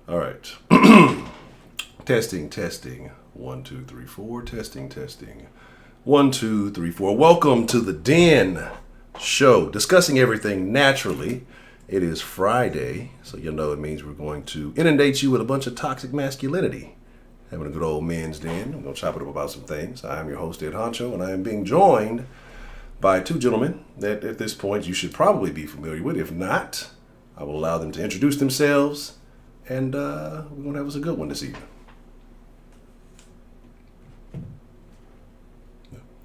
All right. Testing, testing. 1, 2, 3, 4. Testing, testing. 1, 2, 3, 4. Welcome to the Den Show, discussing everything naturally. It is Friday, so you know it means we're going to inundate you with a bunch of toxic masculinity. Having a good old men's den. We're going to chop it up about some things. I am your host, Ed Honcho, and I am being joined by two gentlemen that at this point you should probably be familiar with. If not, I will allow them to introduce themselves, and we're going to have us a good one this evening.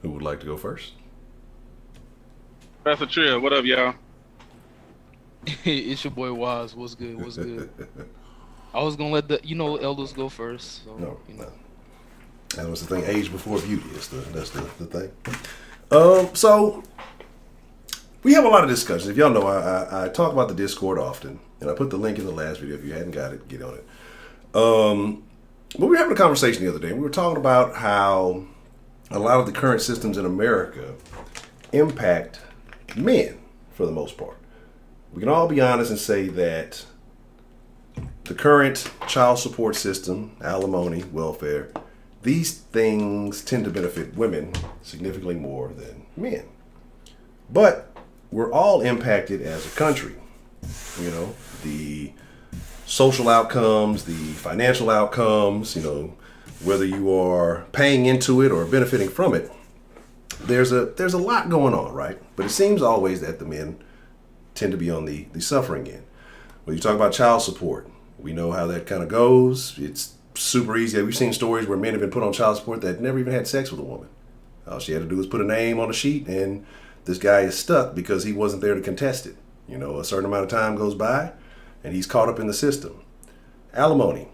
Who would like to go first? That's a trill. What up, y'all? It's your boy Waz. What's good? What's good? I was gonna let the elders go first. So, No. That was the thing. Age before beauty is that's the thing. So we have a lot of discussions. If y'all know, I talk about the Discord often, and I put the link in the last video. If you hadn't got it, get on it. But we were having a conversation the other day. And we were talking about how a lot of the current systems in America impact men for the most part. We can all be honest and say that the current child support system, alimony, welfare, these things tend to benefit women significantly more than men. But we're all impacted as a country. You know, the social outcomes, the financial outcomes, whether you are paying into it or benefiting from it, there's a lot going on, right? But it seems always that the men tend to be on the suffering end. When you talk about child support, we know how that kind of goes. It's super easy. We've seen stories where men have been put on child support that never even had sex with a woman. All she had to do was put a name on a sheet, and this guy is stuck because he wasn't there to contest it. A certain amount of time goes by, and he's caught up in the system. Alimony.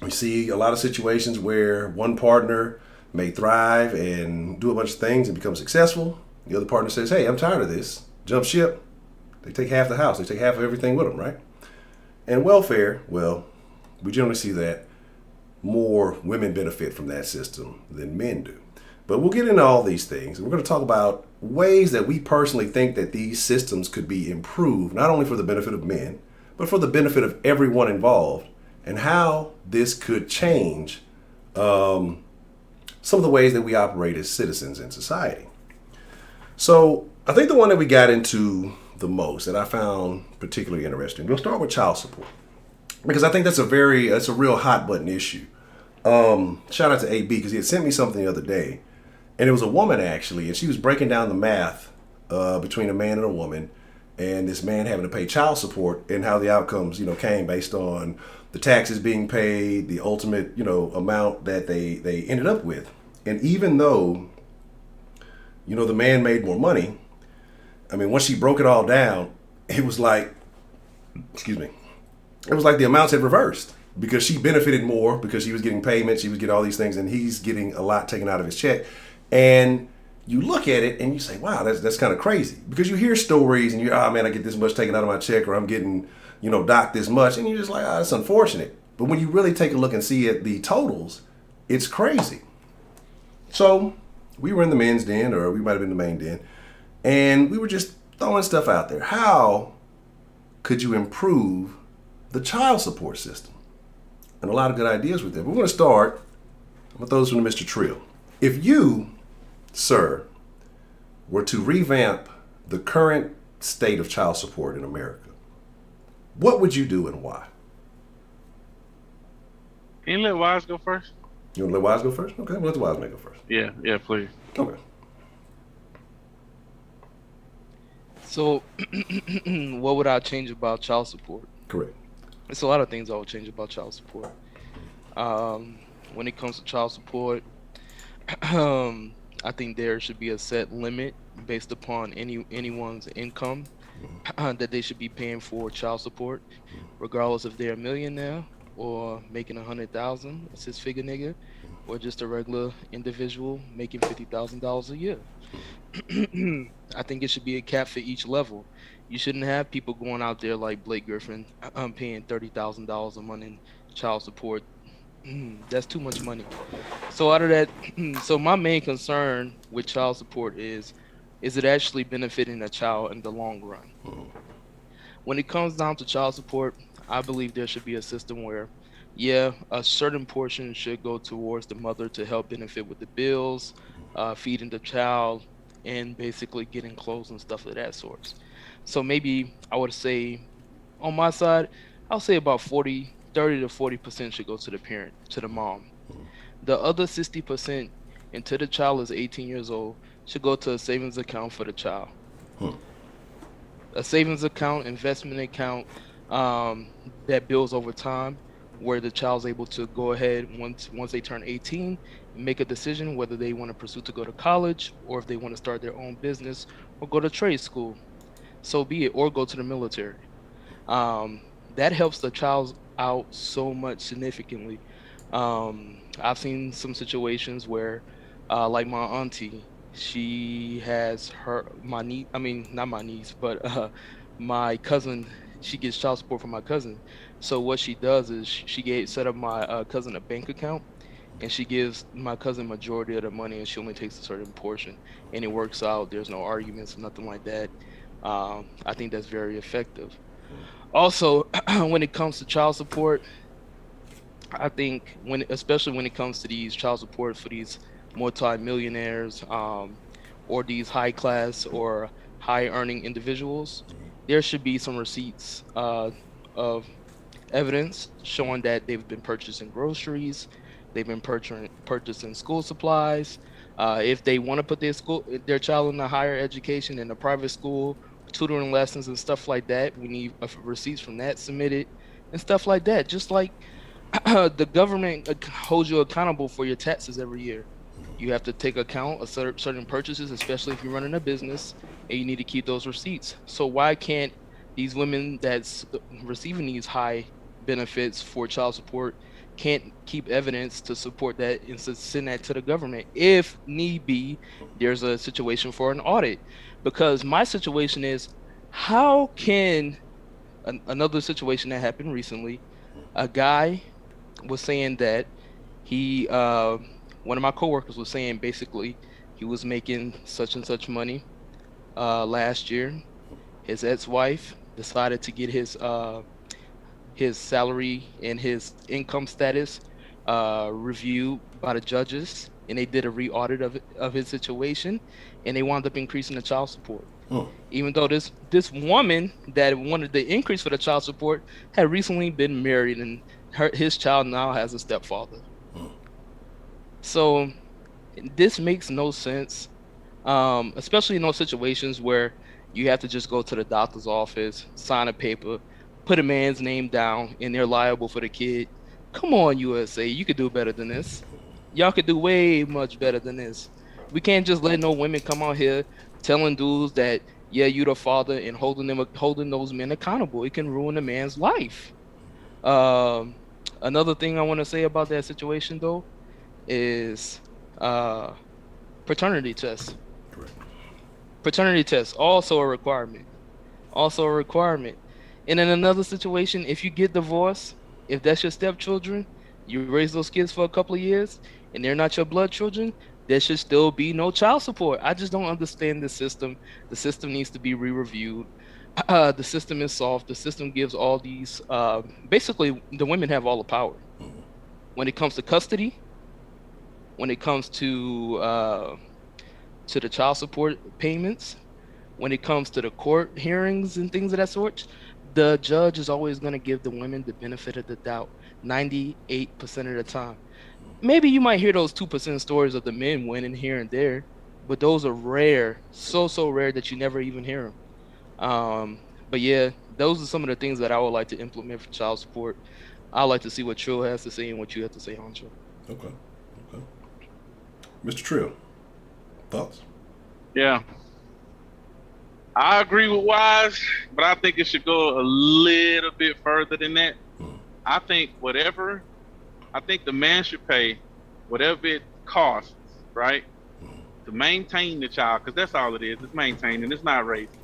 We see a lot of situations where one partner may thrive and do a bunch of things and become successful. The other partner says, hey, I'm tired of this. Jump ship. They take half the house. They take half of everything with them, right? And welfare, well, we generally see that more women benefit from that system than men do. But we'll get into all these things. We're going to talk about ways that we personally think that these systems could be improved, not only for the benefit of men, but for the benefit of everyone involved, and how this could change some of the ways that we operate as citizens in society. So I think the one that we got into the most that I found particularly interesting, we'll start with child support, because I think that's a real hot button issue. Shout out to AB because he had sent me something the other day, and it was a woman actually, and she was breaking down the math between a man and a woman, and this man having to pay child support and how the outcomes came based on the taxes being paid, the ultimate amount that they ended up with. And even though the man made more money, I mean, once she broke it all down, it was like, it was like the amounts had reversed because she benefited more because she was getting payments, she was getting all these things, and he's getting a lot taken out of his check. And you look at it and you say, wow, that's kind of crazy, because you hear stories and oh man, I get this much taken out of my check, or I'm getting, docked this much. And you're just like, oh, that's unfortunate. But when you really take a look and see at the totals, it's crazy. So we were in the men's den, or we might have been the main den, and we were just throwing stuff out there. How could you improve the child support system? And a lot of good ideas with that. We're going to start. I'm going to throw this one to Mr. Trill. If you, sir, were to revamp the current state of child support in America, what would you do and why? Can you let Wise go first? You want to let Wise go first? Okay, we'll let the Wise man go first. Yeah, please. Okay. So, what would I change about child support? Correct. There's a lot of things I would change about child support. When it comes to child support, I think there should be a set limit based upon anyone's income that they should be paying for child support, regardless if they're a millionaire or making 100,000, a six-figure nigga, or just a regular individual making $50,000 a year. I think it should be a cap for each level. You shouldn't have people going out there like Blake Griffin paying $30,000 a month in child support. That's too much money. So out of that, so my main concern with child support is it actually benefiting a child in the long run? When it comes down to child support, I believe there should be a system where, yeah, a certain portion should go towards the mother to help benefit with the bills, feeding the child, and basically getting clothes and stuff of that sort. So maybe I would say on my side, I'll say about 30 to 40% should go to the parent, to the mom. The other 60% until the child is 18 years old should go to a savings account for the child. Hmm. A savings account, investment account that builds over time, where the child's able to go ahead once they turn 18 and make a decision whether they want to pursue to go to college or if they want to start their own business or go to trade school. So be it, or go to the military. That helps the child out so much significantly. I've seen some situations where, like my auntie, she has my niece. I mean, not my niece, but my cousin. She gets child support from my cousin. So what she does is she set up my cousin a bank account, and she gives my cousin majority of the money, and she only takes a certain portion, and it works out. There's no arguments, nothing like that. I think that's very effective. Also, when it comes to child support, I think especially when it comes to these child support for these multi-millionaires, or these high class or high earning individuals, there should be some receipts of evidence showing that they've been purchasing groceries, they've been purchasing school supplies. If they want to put their child in a higher education in a private school, tutoring lessons and stuff like that, we need receipts from that submitted and stuff like that. Just like the government holds you accountable for your taxes every year. You have to take account of certain purchases, especially if you're running a business, and you need to keep those receipts. So why can't these women that's receiving these high benefits for child support can't keep evidence to support that and send that to the government if need be? There's a situation for an audit, because my situation is, how can another situation that happened recently, a guy was saying that he one of my coworkers was saying basically he was making such and such money last year. His ex-wife decided to get his salary and his income status reviewed by the judges, and they did a re-audit of his situation, and they wound up increasing the child support. Even though this woman that wanted the increase for the child support had recently been married, and his child now has a stepfather. So this makes no sense, especially in those situations where you have to just go to the doctor's office, sign a paper, put a man's name down, and they're liable for the kid. Come on, USA, you could do better than this. Y'all could do way much better than this. We can't just let no women come out here telling dudes that, yeah, you the father, and holding those men accountable. It can ruin a man's life. Another thing I want to say about that situation though is paternity tests. Correct. Paternity tests also a requirement. Also a requirement. And in another situation, if you get divorced, if that's your stepchildren, you raise those kids for a couple of years, and they're not your blood children, there should still be no child support. I just don't understand the system. The system needs to be re-reviewed. The system is soft. The system gives all these. Basically, the women have all the power when it comes to custody, when it comes to the child support payments, when it comes to the court hearings and things of that sort. The judge is always going to give the women the benefit of the doubt 98% of the time. Maybe you might hear those 2% stories of the men winning here and there, but those are rare, so rare that you never even hear them. But yeah, those are some of the things that I would like to implement for child support. I'd like to see what Trill has to say and what you have to say, Honcho. Okay. Mr. Trill, thoughts? Yeah. I agree with Wise, but I think it should go a little bit further than that. I think the man should pay whatever it costs, right, to maintain the child, because that's all it is. It's maintaining. It's not raising.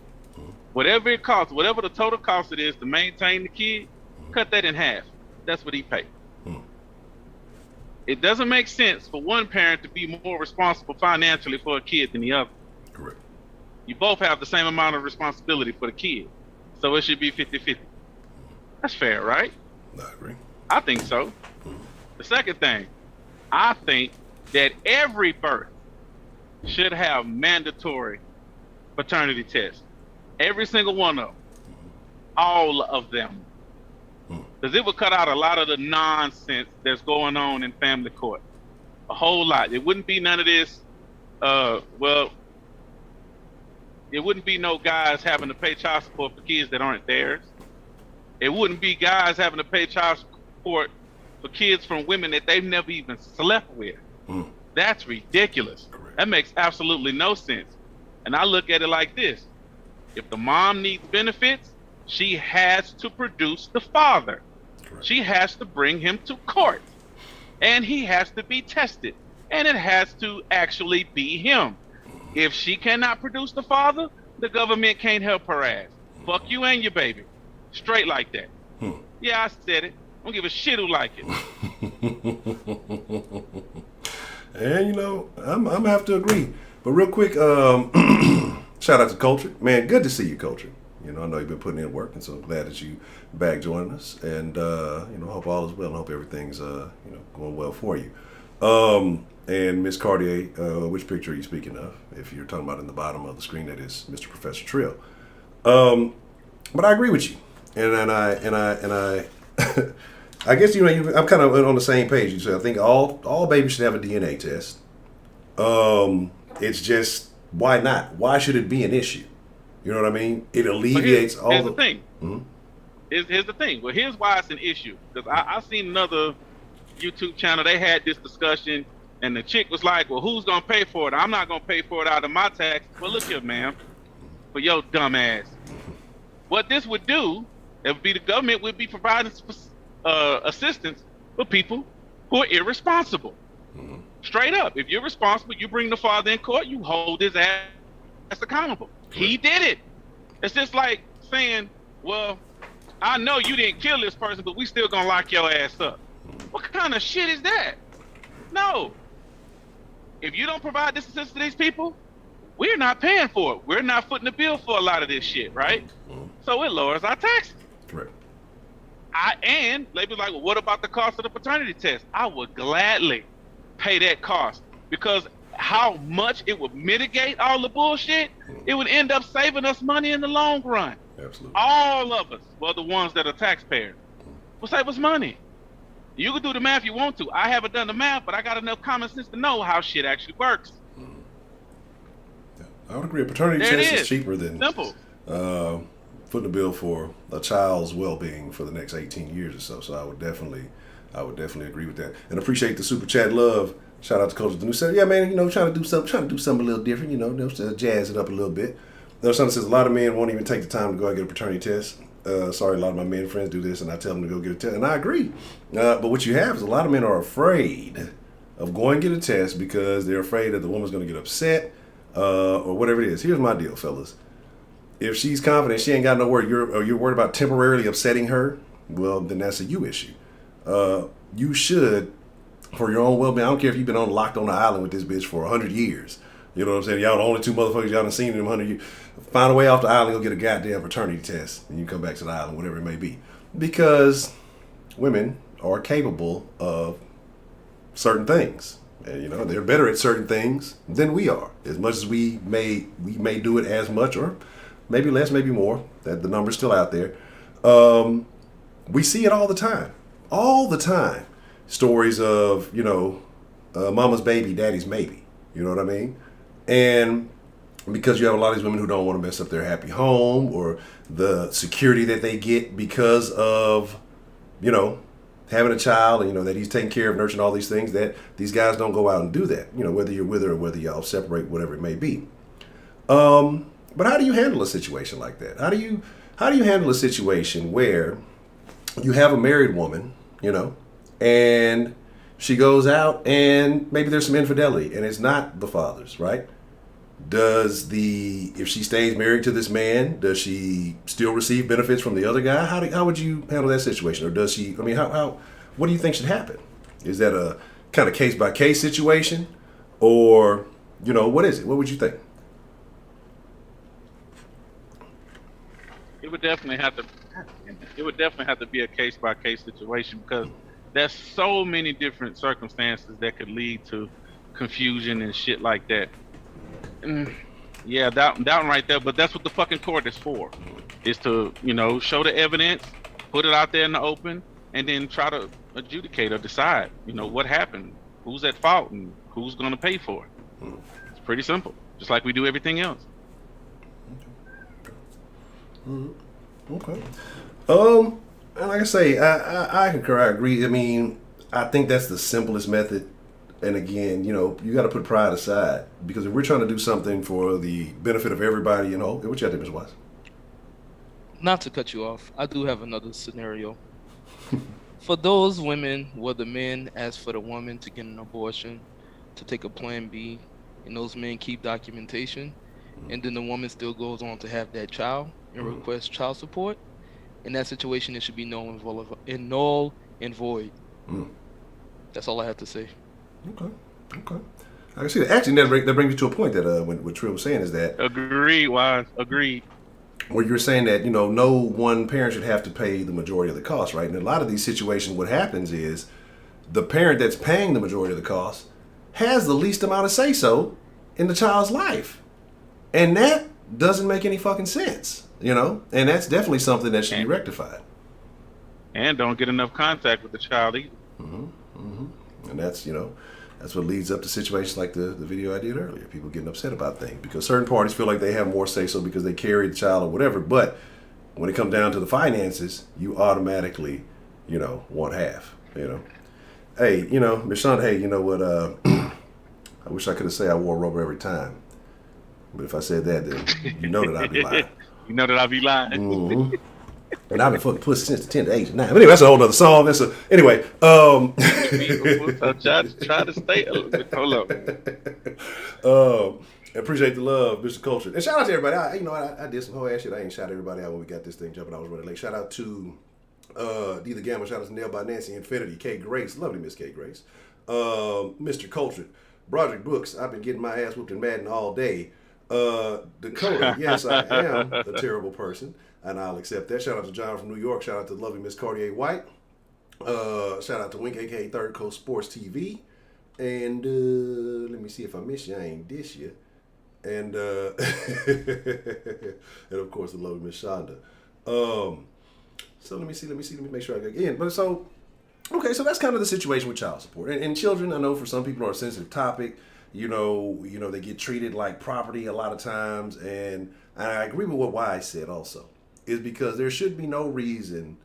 Whatever it costs, whatever the total cost it is to maintain the kid, cut that in half. That's what he paid. It doesn't make sense for one parent to be more responsible financially for a kid than the other. Correct. You both have the same amount of responsibility for the kid. So it should be 50-50. That's fair, right? I agree. I think so. The second thing, I think that every birth should have mandatory paternity tests. Every single one of them. All of them. Because it would cut out a lot of the nonsense that's going on in family court. A whole lot. It wouldn't be none of this, well, it wouldn't be no guys having to pay child support for kids that aren't theirs. It wouldn't be guys having to pay child support for kids from women that they've never even slept with. That's ridiculous. Correct. That makes absolutely no sense. And I look at it like this. If the mom needs benefits, she has to produce the father. Correct. She has to bring him to court. And he has to be tested. And it has to actually be him. If she cannot produce the father, the government can't help her ass. Fuck you and your baby. Straight like that. Yeah, I said it. I don't give a shit who like it. And, you know, I'm going to have to agree. But real quick, shout out to Culture. Man, good to see you, Culture. You know, I know you've been putting in work, and so glad that you back joining us. And, you know, hope all is well and hope everything's, you know, going well for you. And Miss Cartier, which picture are you speaking of? If you're talking about in the bottom of the screen, that is Mr. Professor Trill. But I agree with you. And I I guess, you know, I'm kind of on the same page. You said I think all babies should have a DNA test. It's just, why not? Why should it be an issue? You know what I mean? It alleviates all the thing. Here's the thing. Well, here's why it's an issue. Because I seen another YouTube channel. They had this discussion, and the chick was like, "Well, who's gonna pay for it? I'm not gonna pay for it out of my tax." Well, look here, ma'am. For your dumb ass. What this would do, it would be the government would be providing assistance for people who are irresponsible. Straight up. If you're responsible, you bring the father in court, you hold his ass accountable. He did it. It's just like saying, well, I know you didn't kill this person, but we still gonna lock your ass up. What kind of shit is that? No. If you don't provide this assistance to these people, we're not paying for it. We're not footing the bill for a lot of this shit, right? So it lowers our taxes. Correct. And they be like, well, what about the cost of the paternity test? I would gladly pay that cost, because how much it would mitigate all the bullshit, it would end up saving us money in the long run. Absolutely. All of us, well, the ones that are taxpayers, will save us money. You can do the math if you want to. I haven't done the math, but I got enough common sense to know how shit actually works. Yeah, I would agree. A paternity test is cheaper than simple. Footing the bill for a child's well-being for the next 18 years or so. So I would definitely agree with that. And appreciate the super chat love. Shout out to Coach the New Set. Yeah, man, you know, trying to do something a little different, you know, jazz it up a little bit. There's something that says a lot of men won't even take the time to go and get a paternity test. Sorry, a lot of my men friends do this, and I tell them to go get a test, and I agree. But what you have is a lot of men are afraid of going to get a test because they're afraid that the woman's going to get upset or whatever it is. Here's my deal, fellas. If she's confident she ain't got no worry, you're worried about temporarily upsetting her, well, then that's a you issue. You should, for your own well-being, I don't care if you've been locked on the island with this bitch for 100 years. You know what I'm saying? Y'all the only two motherfuckers y'all done seen in them 100 years. Find a way off the island, go get a goddamn paternity test, and you come back to the island, whatever it may be. Because women are capable of certain things. And, you know, they're better at certain things than we are. As much as we may do it as much, or maybe less, maybe more, that the number's still out there. We see it all the time. All the time. Stories of, you know, mama's baby, daddy's maybe. You know what I mean? And because you have a lot of these women who don't want to mess up their happy home or the security that they get because of, you know, having a child and, you know, that he's taking care of, nurturing all these things, that these guys don't go out and do that, you know, whether you're with her or whether y'all separate, whatever it may be. But how do you handle a situation like that? How do you handle a situation where you have a married woman, you know, and she goes out and maybe there's some infidelity and it's not the father's, right? If she stays married to this man, does she still receive benefits from the other guy? How would you handle that situation? Or does she, I mean, what do you think should happen? Is that a kind of case by case situation, or, you know, what is it? What would you think? It would definitely have to it would definitely have to be a case by case situation because there's so many different circumstances that could lead to confusion and shit like that. Mm, yeah, down right there. But that's what the fucking court is for, is to show the evidence, put it out there in the open, and then try to adjudicate or decide what happened, who's at fault, and who's going to pay for it. It's pretty simple, just like we do everything else. Okay. And like I say, I concur. I agree. I mean, I think that's the simplest method. And again, you got to put pride aside, because if we're trying to do something for the benefit of everybody, what you got to do, Mr. Wise? Not to cut you off, I do have another scenario. For those women where the men ask for the woman to get an abortion, to take a Plan B, and those men keep documentation, and then the woman still goes on to have that child and requests child support, in that situation, it should be null and void. That's all I have to say. Okay. I see. Actually, that brings me to a point that what Trill was saying is that. Agreed, Wise. Agreed. Where you're saying that no one parent should have to pay the majority of the cost, right? And in a lot of these situations, what happens is the parent that's paying the majority of the cost has the least amount of say so in the child's life, and that doesn't make any fucking sense, And that's definitely something that should be rectified. And don't get enough contact with the child either. And that's that's what leads up to situations like the video I did earlier. People getting upset about things because certain parties feel like they have more say so because they carry the child or whatever. But when it comes down to the finances, you automatically, want half. Hey, Miss Shonda, hey, you know what? I wish I could have said I wore rubber every time, but if I said that, then you know that I'd be lying. You know that I'd be lying. Mm-hmm. And I've been fucking pussy since the 10 to age of 9. But anyway, that's a whole other song. Anyway. Try to stay a little bit. Hold up. Appreciate the love, Mr. Culture. And shout out to everybody. I did some whole ass shit. I ain't shout everybody out when we got this thing jumping. I was running late. Shout out to D the Gamma. Shout out to Nail by Nancy Infinity. K Grace. Lovely Miss K Grace. Mr. Culture. Broderick Brooks. I've been getting my ass whooped in Madden all day. Dakota. Yes, I am a terrible person. And I'll accept that. Shout out to John from New York. Shout out to lovely Miss Cartier White. Shout out to Wink, aka Third Coast Sports TV. And let me see if I miss you. I ain't dish you. And and of course the lovely Miss Shonda. So let me make sure I get in. But so that's kind of the situation with child support. And children, I know for some people are a sensitive topic. They get treated like property a lot of times. And I agree with what Wise said also. Is because there should be no reason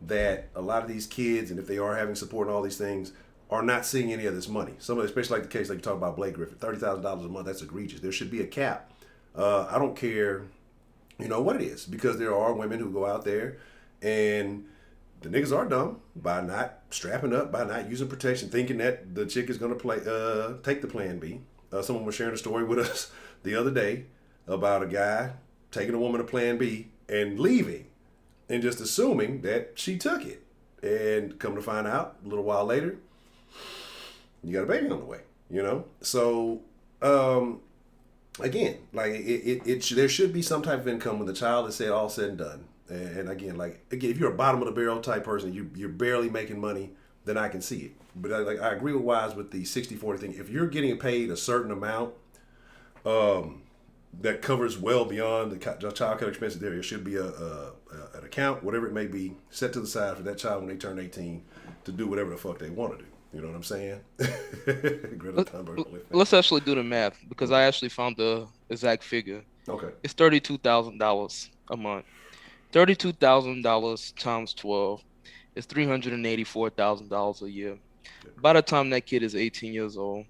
that a lot of these kids, and if they are having support and all these things, are not seeing any of this money. Especially like the case like you talk about Blake Griffin, $30,000 a month, that's egregious. There should be a cap. I don't care, what it is, because there are women who go out there and the niggas are dumb by not strapping up, by not using protection, thinking that the chick is going to take the Plan B. Someone was sharing a story with us the other day about a guy taking a woman to Plan B and leaving and just assuming that she took it. And come to find out a little while later, you got a baby on the way, So, again, like there should be some type of income when the child is all said and done. And again, if you're a bottom of the barrel type person, you're barely making money, then I can see it. But I agree with Wise with the 60-40 thing. If you're getting paid a certain amount, that covers well beyond the child care expenses, there should be an account, whatever it may be, set to the side for that child when they turn 18 to do whatever the fuck they want to do. You know what I'm saying? Let's actually do the math, because I actually found the exact figure. Okay. It's $32,000 a month. $32,000 times 12 is $384,000 a year. By the time that kid is 18 years old,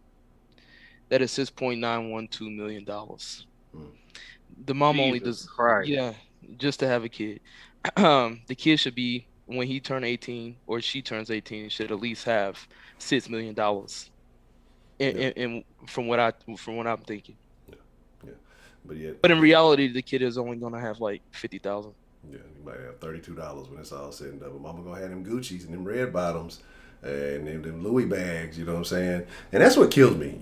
that is $6.912 million. The mom Jesus only does, Christ. yeah, just to have a kid. The kid should be, when he turns 18 or she turns 18, should at least have $6 million. And from what I'm thinking. Yeah. But in reality, the kid is only gonna have like 50,000. Yeah, you might have $32 when it's all said and done. But mama gonna have them Gucci's and them red bottoms and them Louis bags. You know what I'm saying? And that's what kills me.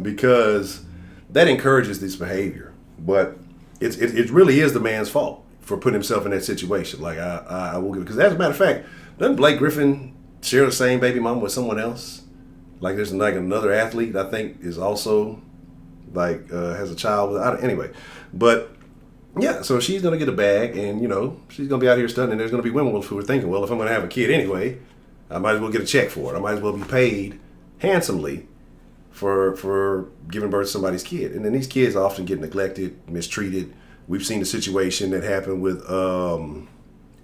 Because that encourages this behavior. But it really is the man's fault for putting himself in that situation. Like I will give it, because as a matter of fact, doesn't Blake Griffin share the same baby mama with someone else? Like there's like another athlete I think is also like has a child with. Anyway, but yeah, so she's gonna get a bag, and you know she's gonna be out here studying. And there's gonna be women who are thinking, well, if I'm gonna have a kid anyway, I might as well get a check for it. I might as well be paid handsomely for giving birth to somebody's kid. And then these kids often get neglected, mistreated. We've seen the situation that happened with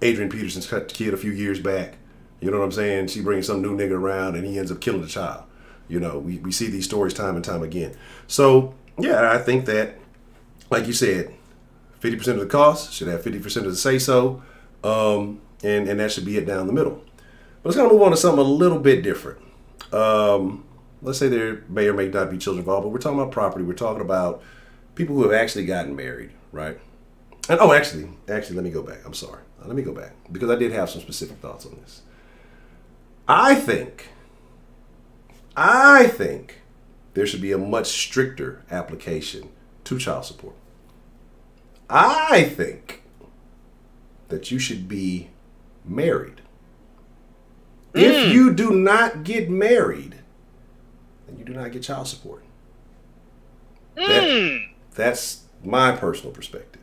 Adrian Peterson's kid a few years back. You know what I'm saying? She brings some new nigga around and he ends up killing the child. You know, we see these stories time and time again. So, yeah, I think that, like you said, 50% of the cost should have 50% of the say-so, and that should be it down the middle. But let's kind of move on to something a little bit different. Let's say there may or may not be children involved, but we're talking about property. We're talking about people who have actually gotten married, right? And actually, let me go back. I'm sorry. Let me go back because I did have some specific thoughts on this. I think there should be a much stricter application to child support. I think that you should be married. If you do not get married, then you do not get child support. That's my personal perspective.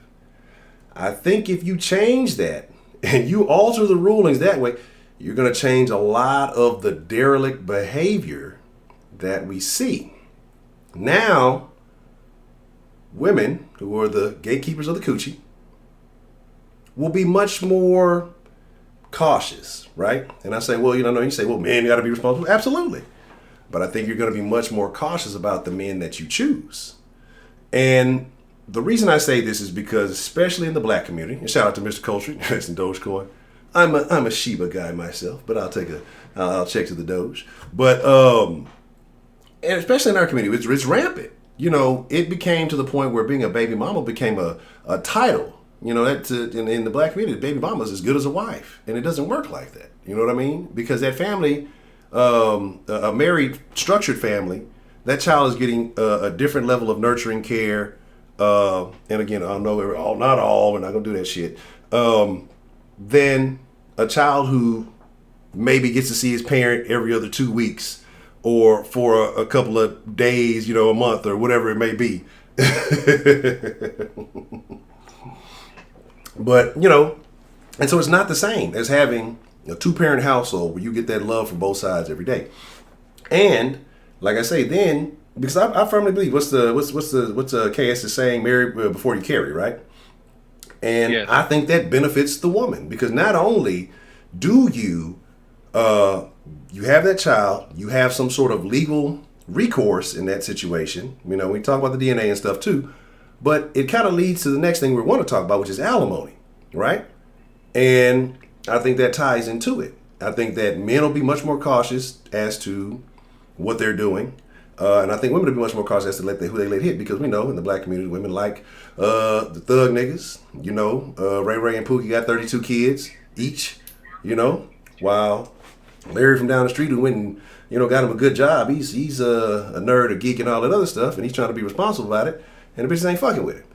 I think if you change that and you alter the rulings that way, you're going to change a lot of the derelict behavior that we see. Now, women who are the gatekeepers of the coochie will be much more cautious, right? And I say, well, you say, well, men got to be responsible. Absolutely. But I think you're going to be much more cautious about the men that you choose. And the reason I say this is because, especially in the black community, and shout out to Mr. Culture, that's in Dogecoin. I'm a Shiba guy myself, but I'll check to the Doge. But and especially in our community, it's rampant. You know, it became to the point where being a baby mama became a title. You know, in the black community, baby mama is as good as a wife, and it doesn't work like that. You know what I mean? Because that family, a married, structured family, that child is getting a different level of nurturing care. And again, I know not all, we're not gonna do that shit. Than a child who maybe gets to see his parent every other 2 weeks or for a couple of days, a month or whatever it may be. But, and so it's not the same as having a 2-parent household where you get that love from both sides every day. And like I say, then, because I firmly believe what's KS is saying, marry before you carry, right? And yes. I think that benefits the woman because not only do you have that child, you have some sort of legal recourse in that situation. We talk about the DNA and stuff too, but it kind of leads to the next thing we want to talk about, which is alimony, right? And I think that ties into it. I think that men will be much more cautious as to what they're doing. And I think women will be much more cautious as to who they let hit because we know in the black community, women like the thug niggas. Ray Ray and Pookie got 32 kids each, while Larry from down the street who went and, got him a good job. He's a nerd, a geek, and all that other stuff, and he's trying to be responsible about it, and the bitches ain't fucking with him.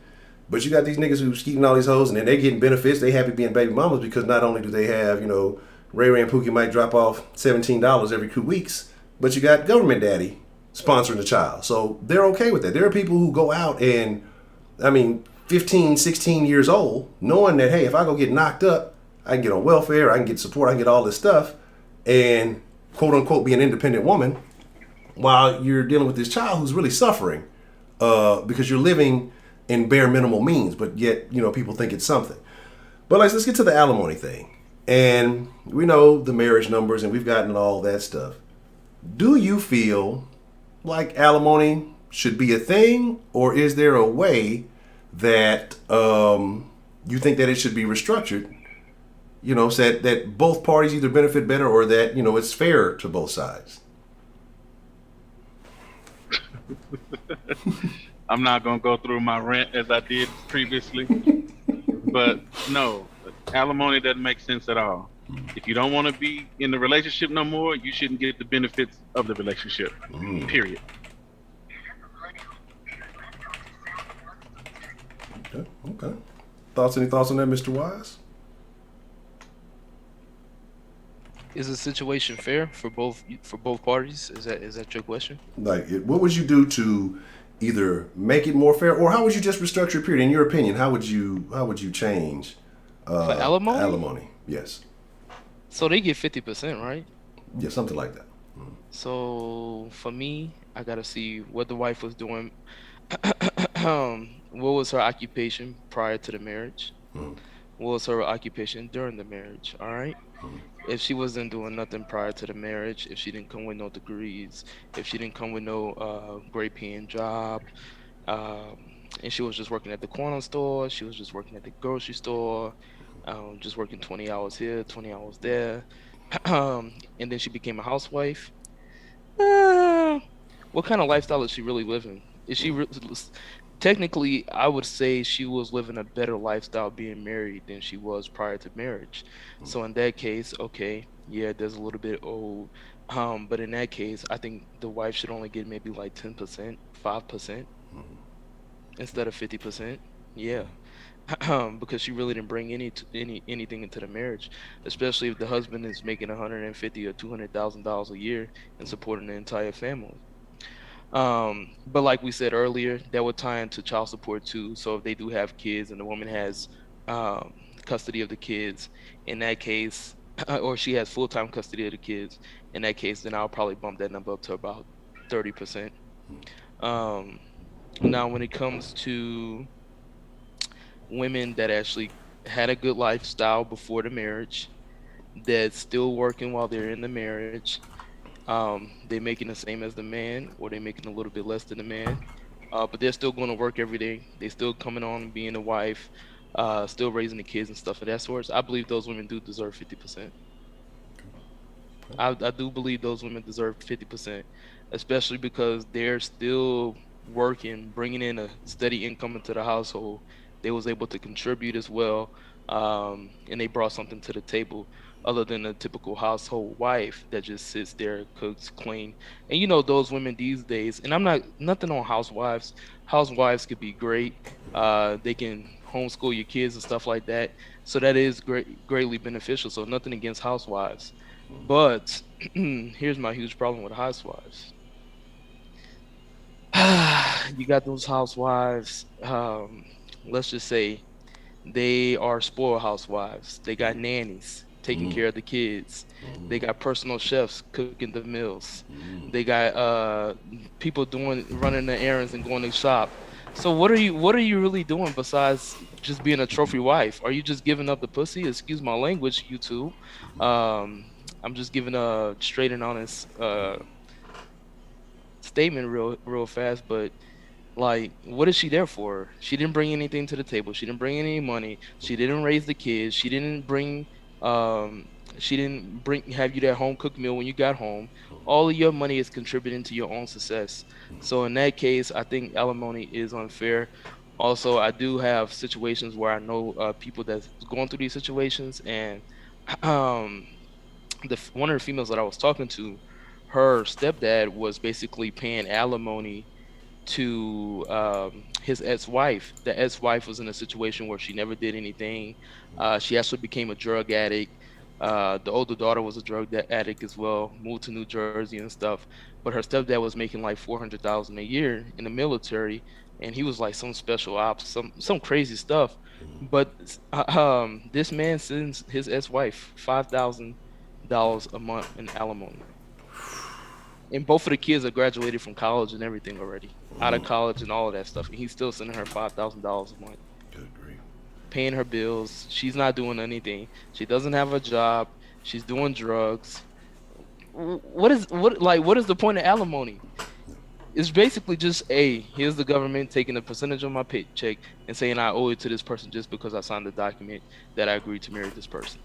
But you got these niggas who's keeping all these hoes, and then they're getting benefits. They happy being baby mamas because not only do they have, Ray Ray and Pookie might drop off $17 every 2 weeks, but you got government daddy sponsoring the child. So they're okay with that. There are people who go out and, 15, 16 years old, knowing that, hey, if I go get knocked up, I can get on welfare, I can get support, I can get all this stuff, and quote unquote be an independent woman while you're dealing with this child who's really suffering because you're living in bare minimal means, but yet, people think it's something. But let's get to the alimony thing. And we know the marriage numbers and we've gotten all that stuff. Do you feel like alimony should be a thing, or is there a way that you think that it should be restructured, so that both parties either benefit better or that, it's fair to both sides? I'm not going to go through my rant as I did previously, but no, alimony doesn't make sense at all. If you don't want to be in the relationship no more, you shouldn't get the benefits of the relationship, period. Okay. Thoughts? Any thoughts on that, Mr. Wise? Is the situation fair for both parties? Is that your question? Like, what would you do to either make it more fair, or how would you just restructure a period? In your opinion, how would you change For alimony? alimony? Yes, So they get 50%, right? yeah, something like that. So for me, I gotta see what the wife was doing. What was her occupation prior to the marriage? Mm, What was her occupation during the marriage? All right. If she wasn't doing nothing prior to the marriage, if she didn't come with no degrees, if she didn't come with no great paying job, um, and she was just working at the corner store, she was just working at the grocery store, just working 20 hours here, 20 hours there, and then she became a housewife. Uh, what kind of lifestyle is she really living? Is she technically? I would say she was living a better lifestyle being married than she was prior to marriage. So in that case, okay, yeah, there's a little bit old. But in that case, I think the wife should only get maybe like 10%, 5% instead of 50%. Yeah. Because she really didn't bring anything into the marriage, especially if the husband is making 150 or $200,000 a year and supporting the entire family. But like we said earlier, that would tie into child support too. So if they do have kids and the woman has um, custody of the kids, in that case, or she has full-time custody of the kids, in that case, then I'll probably bump that number up to about 30%. Um, Now, when it comes to women that actually had a good lifestyle before the marriage, that's still working while they're in the marriage, they making the same as the man, or they making a little bit less than the man, but they're still going to work every day. They still coming on and being a wife, still raising the kids and stuff of that sort. I believe those women do deserve 50%. I do believe those women deserve 50%, especially because they're still working, bringing in a steady income into the household. They was able to contribute as well, and they brought something to the table other than a typical household wife that just sits there, cooks, clean. And you know those women these days. And I'm not nothing on housewives. Housewives could be great. They can homeschool your kids and stuff like that. So that is greatly beneficial. So nothing against housewives. But here's my huge problem with housewives. You got those housewives, let's just say they are spoiled housewives. They got nannies taking Mm, care of the kids. They got personal chefs cooking the meals. mm. They got people doing running the errands and going to shop. So what are you really doing besides just being a trophy wife? Are you just giving up the pussy? Excuse my language, you two. I'm just giving a straight and honest statement real fast, but like, what is she there for? She didn't bring anything to the table. She didn't bring any money. She didn't raise the kids. Um she didn't bring have you that home cooked meal when you got home. All of your money is contributing to your own success. So in that case, I think alimony is unfair. Also, I do have situations where I know people that's going through these situations, and um one of the females that I was talking to, her stepdad was basically paying alimony to his ex-wife. The ex-wife was in a situation where she never did anything. She actually became a drug addict. The older daughter was a addict as well. Moved to New Jersey and stuff. But her stepdad was making like 400,000 a year in the military, and he was like some special ops, some crazy stuff. But this man sends his ex-wife $5,000 a month in alimony, and both of the kids are graduated from college and everything already, out of college and all of that stuff, and he's still sending her $5,000 a month, Good grief. paying her bills. She's not doing anything. She doesn't have a job. She's doing drugs. What is the point of alimony? It's basically just, a here's the government taking a percentage of my paycheck and saying I owe it to this person just because I signed the document that I agreed to marry this person.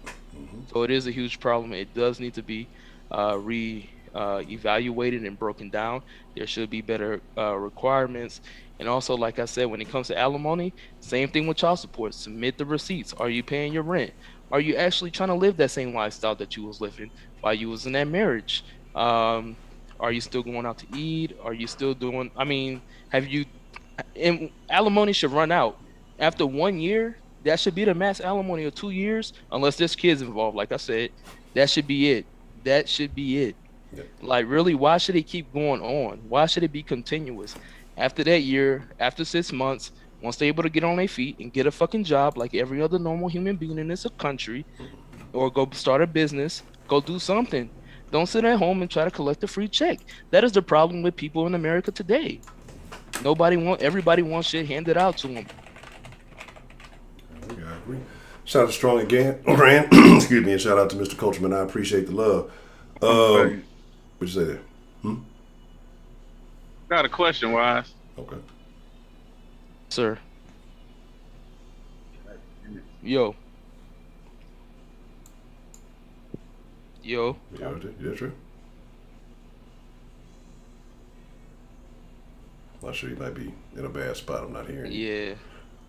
So it is a huge problem. It does need to be re evaluated and broken down. There should be better requirements. And also, like I said, when it comes to alimony, same thing with child support. Submit the receipts. Are you paying your rent? Are you actually trying to live that same lifestyle that you was living while you was in that marriage? Um, are you still going out to eat? Are you still doing? I mean, have you? And alimony should run out after 1 year. That should be the max alimony of 2 years, unless there's kids involved. Like I said, that should be it. That should be it. Yeah. Like, really, why should it keep going on? Why should it be continuous? After that year, after 6 months, once they're able to get on their feet and get a fucking job like every other normal human being in this country, or go start a business, go do something. Don't sit at home and try to collect a free check. That is the problem with people in America today. Everybody wants shit handed out to them. I agree. Shout out to Strong again, Rand. Excuse me, and shout out to Mr. Coachman. I appreciate the love. What'd you say there? Got a question, Wise. Okay. Sir. Yo. Yeah, true. I'm sure you might be in a bad spot. I'm not hearing you. Yeah.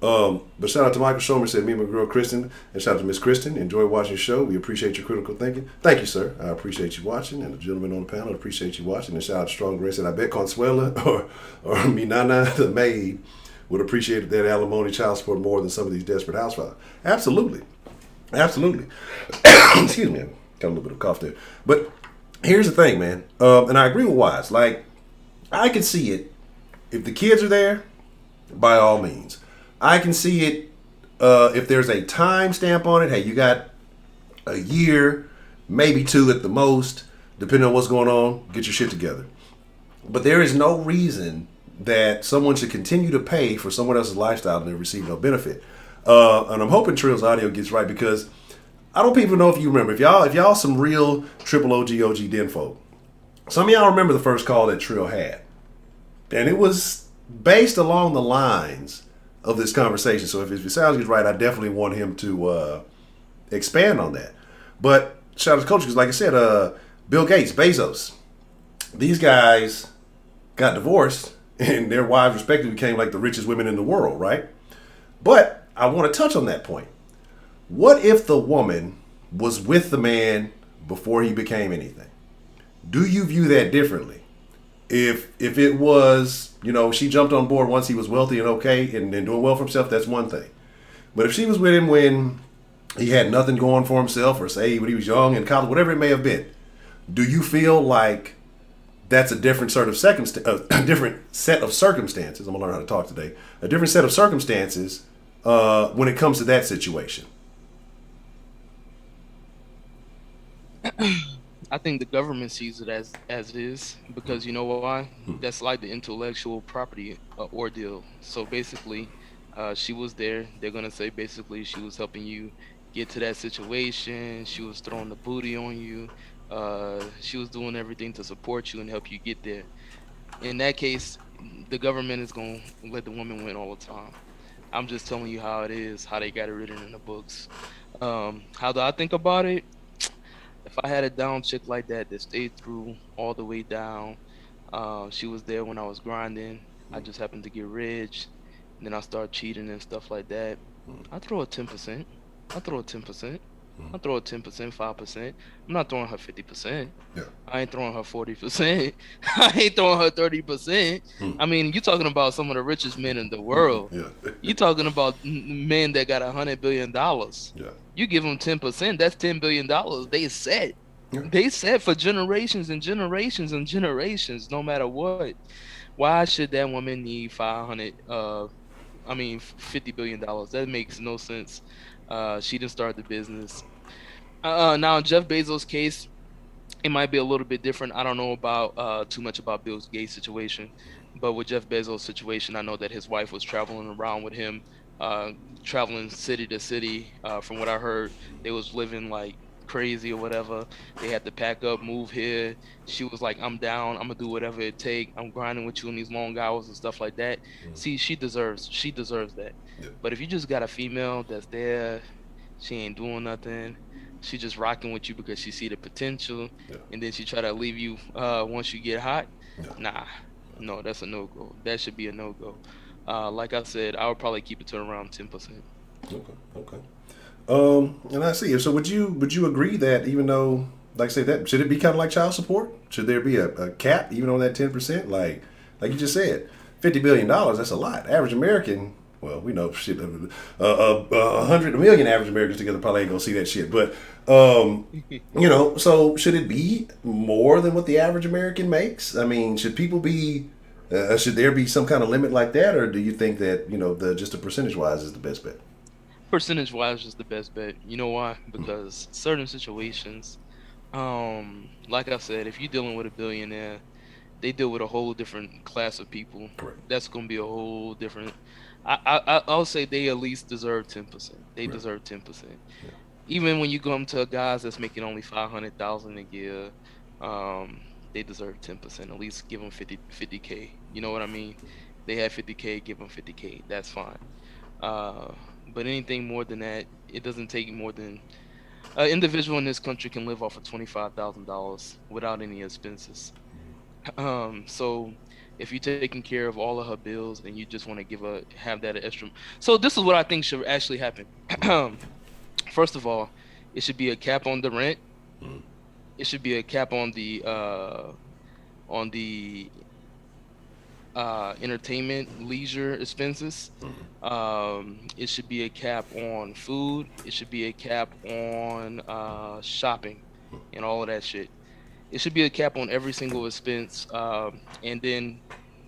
But shout out to Michael Shomer, said me and my girl Kristen, and shout out to Miss Kristen. Enjoy watching the show. We appreciate your critical thinking. Thank you, sir. I appreciate you watching, and the gentleman on the panel appreciate you watching. And shout out to Strong Grace, and I bet Consuela or Minana the maid would appreciate that alimony child support more than some of these desperate housewives. Absolutely. Excuse me, got a little bit of cough there. But here's the thing, man, and I agree with Wise. Like, I can see it if the kids are there, by all means. I can see it if there's a time stamp on it. Hey, you got a year, maybe 2 at the most, depending on what's going on. Get your shit together. But there is no reason that someone should continue to pay for someone else's lifestyle and they receive no benefit. And I'm hoping Trill's audio gets right, because I don't even know if you remember. If y'all some real triple OG den folk, some of y'all remember the first call that Trill had. And it was based along the lines of this conversation. So if it sounds good right, I definitely want him to expand on that. But shout out to Coach, because like I said, Bill Gates, Bezos, these guys got divorced and their wives respectively became like the richest women in the world, right? But I want to touch on that point. What if the woman was with the man before he became anything? Do you view that differently? If it was, she jumped on board once he was wealthy and okay and doing well for himself, that's one thing. But if she was with him when he had nothing going for himself, or say when he was young in college, whatever it may have been, do you feel like that's a different sort of a different set of circumstances? I'm gonna learn how to talk today. A different set of circumstances when it comes to that situation. I think the government sees it as it is, because you know why? That's like the intellectual property ordeal. So basically, she was there. They're gonna say basically she was helping you get to that situation. She was throwing the booty on you. She was doing everything to support you and help you get there. In that case, the government is gonna let the woman win all the time. I'm just telling you how it is, how they got it written in the books. How do I think about it? If I had a down chick like that stayed through all the way down, she was there when I was grinding. I just happened to get rich, and then I start cheating and stuff like that. I throw a 10%. I throw a 10%. I throw a 10%, 5%. I'm not throwing her 50%. Yeah. I ain't throwing her 40%. I ain't throwing her 30%. I mean, you're talking about some of the richest men in the world. Yeah. You're talking about men that got $100 billion. Yeah. You give them 10%, that's $10 billion. They set. Yeah. They set for generations and generations and generations, no matter what. Why should that woman need $50 billion? That makes no sense. She didn't start the business. Now in Jeff Bezos' case, it might be a little bit different. I don't know about too much about Bill Gates' situation, but with Jeff Bezos' situation, I know that his wife was traveling around with him, traveling city to city. From what I heard, they was living like crazy or whatever. They had to pack up, move here. She was like, I'm down, I'm gonna do whatever it take. I'm grinding with you in these long hours and stuff like that. See, she deserves that. Yeah. But if you just got a female that's there, she ain't doing nothing, she just rocking with you because she see the potential, and then she try to leave you once you get hot, no, that's a no-go. That should be a no-go. Like I said, I would probably keep it to around 10%. Okay. And I see. So would you agree that even though, like I said, that should it be kind of like child support? Should there be a cap even on that 10%? Like you just said, $50 billion, that's a lot. Average American Well, we know shit. 100 million average Americans together probably ain't gonna see that shit. But so should it be more than what the average American makes? I mean, should people be? Should there be some kind of limit like that, or do you think that just a percentage wise is the best bet? Percentage wise is the best bet. You know why? Because certain situations, like I said, if you're dealing with a billionaire, they deal with a whole different class of people. Correct. That's gonna be a whole different. I'll say they at least deserve 10%. They Right. deserve 10%. Yeah. Even when you come to guys that's making only 500,000 a year, they deserve 10%. At least give them 50K. You know what I mean? They have 50K, give them 50K. That's fine. But anything more than that, it doesn't take more than an individual in this country can live off of $25,000 without any expenses. So if you're taking care of all of her bills and you just want to have that extra, so this is what I think should actually happen. First of all, it should be a cap on the rent. Mhm. It should be a cap on the entertainment, leisure expenses. It should be a cap on food. It should be a cap on shopping and all of that shit. It should be a cap on every single expense. And then,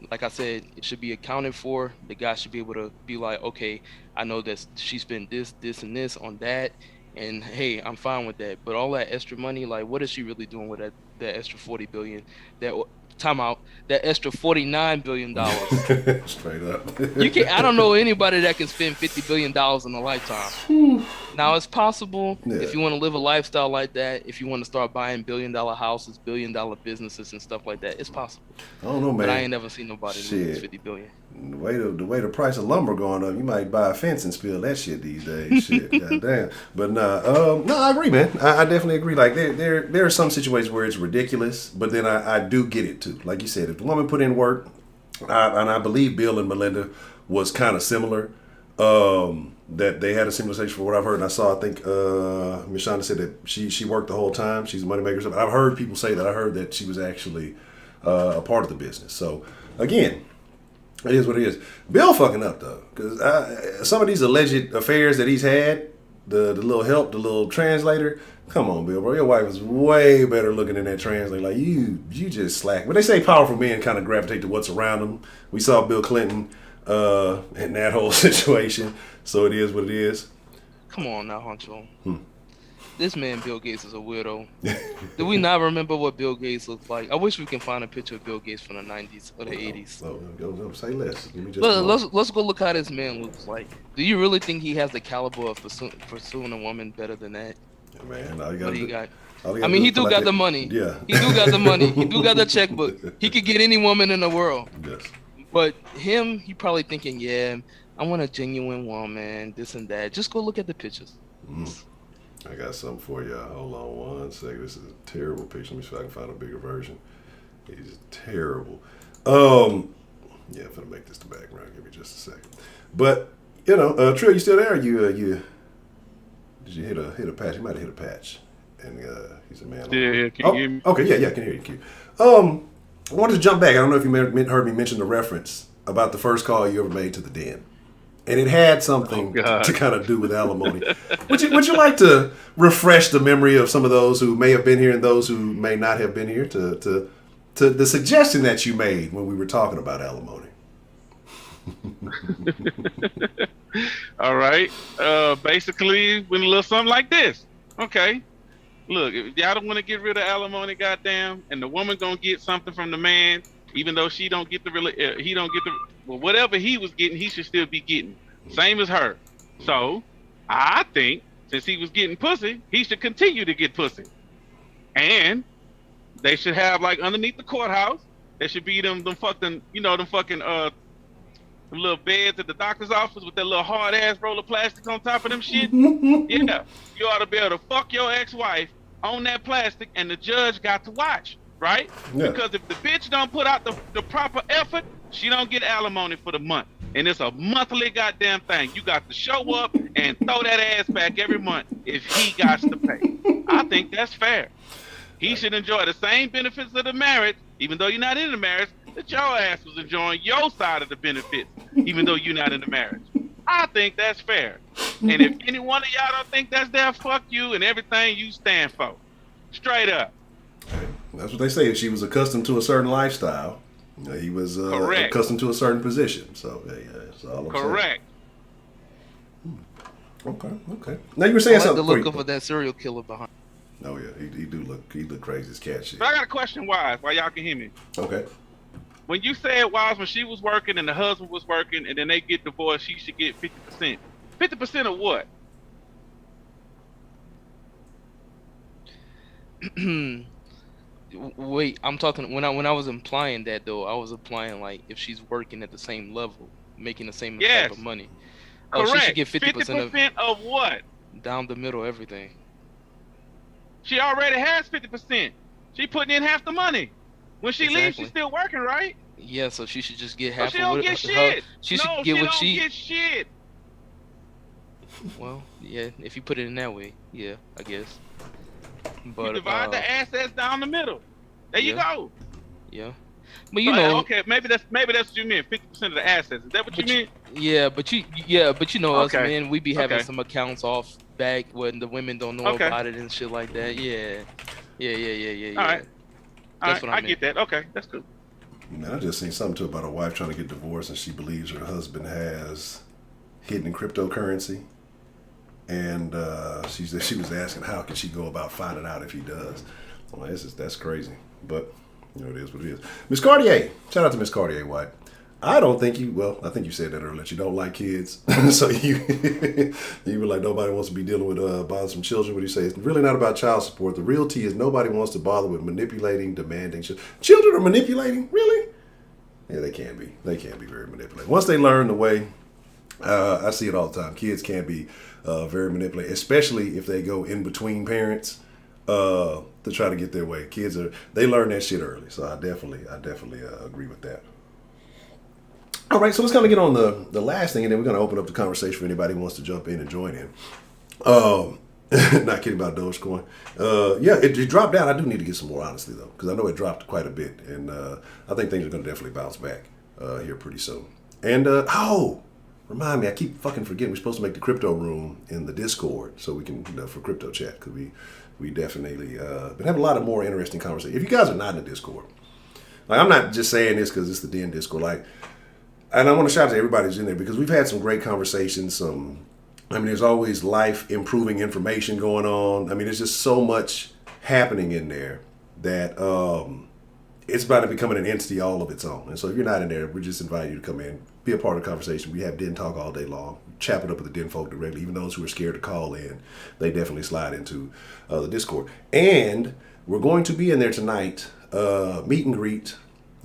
like I said, it should be accounted for. The guy should be able to be like, okay, I know that she spent this, and this on that. And hey, I'm fine with that. But all that extra money, like, what is she really doing with that extra 40 billion? That extra $49 billion. Straight up. You can't. I don't know anybody that can spend $50 billion in a lifetime. Now it's possible if you want to live a lifestyle like that. If you want to start buying $billion houses, $billion businesses, and stuff like that, it's possible. I don't know, man. But I ain't never seen nobody lose 50 billion. The way the price of lumber going up, you might buy a fence and spill that shit these days. Shit, goddamn. But no, I agree, man. I definitely agree. Like there are some situations where it's ridiculous, but then I do get it too. Like you said, if the woman put in work, and I believe Bill and Melinda was kind of similar. That they had a similar situation for what I've heard, and I saw. I think Miss Shonda said that she worked the whole time. She's a moneymaker. I've heard people say that. I heard that she was actually a part of the business. So again, it is what it is. Bill fucking up though, because some of these alleged affairs that he's had, the little help, the little translator. Come on, Bill, bro. Your wife is way better looking than that translator. Like you just slack. But they say powerful men kind of gravitate to what's around them. We saw Bill Clinton in that whole situation. So it is what it is. Come on now, Honcho. This man Bill Gates is a weirdo. Do we not remember what Bill Gates looked like? I wish we can find a picture of Bill Gates from the 90s or the 80s. Go say less. Give me just Let's go look how this man looks like. Do you really think he has the caliber of pursuing a woman better than that? Yeah, man, all you What do you got? I mean, he do got the money. Yeah. He do got the money. He do got the checkbook. He could get any woman in the world. Yes. But him, he probably thinking, yeah, I want a genuine woman, this and that. Just go look at the pictures. I got something for y'all. Hold on one second. This is a terrible picture. Let me see if I can find a bigger version. He's terrible. Yeah, I'm gonna make this the background. Give me just a second. But Trill, you still there? You did you hit a patch? You might have hit a patch. And he's a man. Yeah, can you hear me? Okay, yeah, I can hear you. I wanted to jump back. I don't know if you heard me mention the reference about the first call you ever made to the den. And it had something to kind of do with alimony. Would you like to refresh the memory of some of those who may have been here and those who may not have been here to the suggestion that you made when we were talking about alimony? All right. Basically, went a little something like this. Okay. Look, if y'all don't want to get rid of alimony, goddamn, and the woman gonna get something from the man, even though she don't get he don't get well, whatever he was getting, he should still be getting. Same as her. So, I think since he was getting pussy, he should continue to get pussy. And they should have like underneath the courthouse, there should be them fucking, them little beds at the doctor's office with that little hard ass roll of plastic on top of them shit. Yeah, you ought to be able to fuck your ex-wife on that plastic, and the judge got to watch, right? Yeah. Because if the bitch don't put out the proper effort, she don't get alimony for the month, and it's a monthly goddamn thing. You got to show up and throw that ass back every month if he got to pay. I think that's fair. He should enjoy the same benefits of the marriage, even though you're not in the marriage, that your ass was enjoying your side of the benefits, even though you're not in the marriage. I think that's fair. And if any one of y'all don't think that's there, fuck you and everything you stand for. Straight up. Hey, that's what they say. She was accustomed to a certain lifestyle. He was Correct. accustomed to a certain position. So, that's all I'm Correct. saying. Okay. Now you were saying I like something. the look of that serial killer behind. Oh yeah, he look crazy as cat shit. But I got a question, Wise, while y'all can hear me. Okay. When you said, Wise, when she was working and the husband was working and then they get divorced, she should get 50%. 50% of what? Wait, I'm talking when I was implying that though, I was implying like if she's working at the same level, making the same Yes. type of money. Correct. She should get 50% of what? down the middle, everything. She already has 50%. She putting in half the money. When she leaves, she's still working, right? Yeah, so she should just get So half she of don't what get shit. she No, should get what she don't get shit. Well, yeah, if you put it in that way, yeah, I guess. But You divide the assets down the middle. There you go. Yeah. But you know, okay, maybe that's what you mean. 50% of the assets. Is that what you mean? Yeah, but you know us, Okay. man. We be having Okay. some accounts off back when the women don't know Okay. about it and shit like that. Yeah. All right. That's what I I meant. get that. Okay, that's cool. Man, I just seen something too about a wife trying to get divorced and she believes her husband has hidden cryptocurrency. And she was asking how can she go about finding out if he does. Well, that's crazy. But it is what it is. Miss Cartier, shout out to Miss Cartier White. I don't think I think you said that earlier. You don't like kids. So you were like, nobody wants to be dealing with bothering some children. What do you say? It's really not about child support. The real tea is nobody wants to bother with manipulating, demanding. Children are manipulating? Really? Yeah, they can be. They can be very manipulating. Once they learn the way, I see it all the time. Kids can be very manipulated, especially if they go in between parents to try to get their way. They learn that shit early. So I definitely agree with that. All right, so let's kind of get on the last thing, and then we're going to open up the conversation for anybody who wants to jump in and join in. Not kidding about Dogecoin. Yeah, it dropped down. I do need to get some more honesty, though, because I know it dropped quite a bit, and I think things are going to definitely bounce back here pretty soon. And, remind me, I keep fucking forgetting we're supposed to make the crypto room in the Discord so we can, for crypto chat, because we definitely been having a lot of more interesting conversations. If you guys are not in the Discord, like, I'm not just saying this because it's the Den Discord, like, and I want to shout out to everybody who's in there because we've had some great conversations. There's always life improving information going on. I mean, there's just so much happening in there that it's about to becoming an entity all of its own. And so if you're not in there, we just invite you to come in, be a part of the conversation. We have Den Talk all day long, chap it up with the Den folk directly. Even those who are scared to call in, they definitely slide into the Discord. And we're going to be in there tonight, meet and greet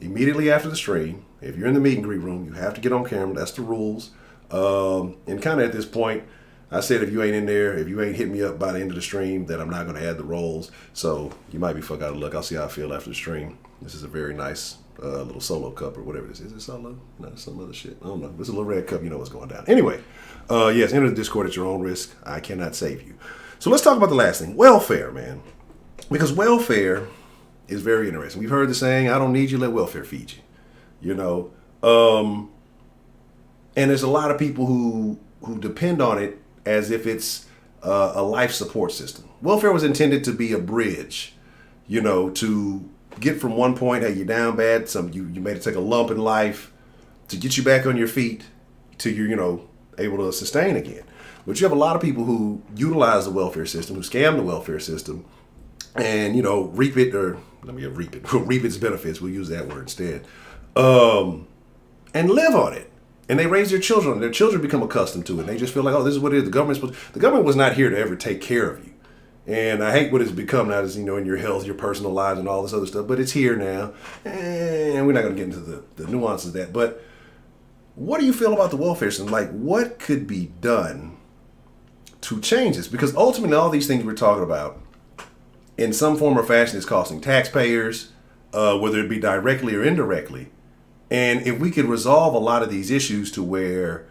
immediately after the stream. If you're in the meet and greet room, you have to get on camera. That's the rules. And kind of at this point, I said if you ain't in there, if you ain't hit me up by the end of the stream, then I'm not going to add the roles. So you might be fuck out of luck. I'll see how I feel after the stream. This is a very nice little solo cup or whatever it is. Is it solo? No, it's some other shit. I don't know. It's a little red cup. You know what's going down. Anyway, yes, enter the Discord at your own risk. I cannot save you. So let's talk about the last thing. Welfare, man. Because welfare is very interesting. We've heard the saying, I don't need you, let welfare feed you. And there's a lot of people who depend on it as if it's a life support system. Welfare was intended to be a bridge, to get from one point, hey, you're down bad, you made it take a lump in life, to get you back on your feet, to you're, able to sustain again. But you have a lot of people who utilize the welfare system, who scam the welfare system, and, reap its benefits. We'll use that word instead. And live on it. And they raise their children. Their children become accustomed to it. And they just feel like, oh, this is what it is. The government was not here to ever take care of you. And I hate what it's become now, in your health, your personal lives, and all this other stuff. But it's here now. And we're not going to get into the nuances of that. But what do you feel about the welfare system? Like, what could be done to change this? Because ultimately, all these things we're talking about, in some form or fashion, is costing taxpayers, whether it be directly or indirectly. And if we could resolve a lot of these issues to where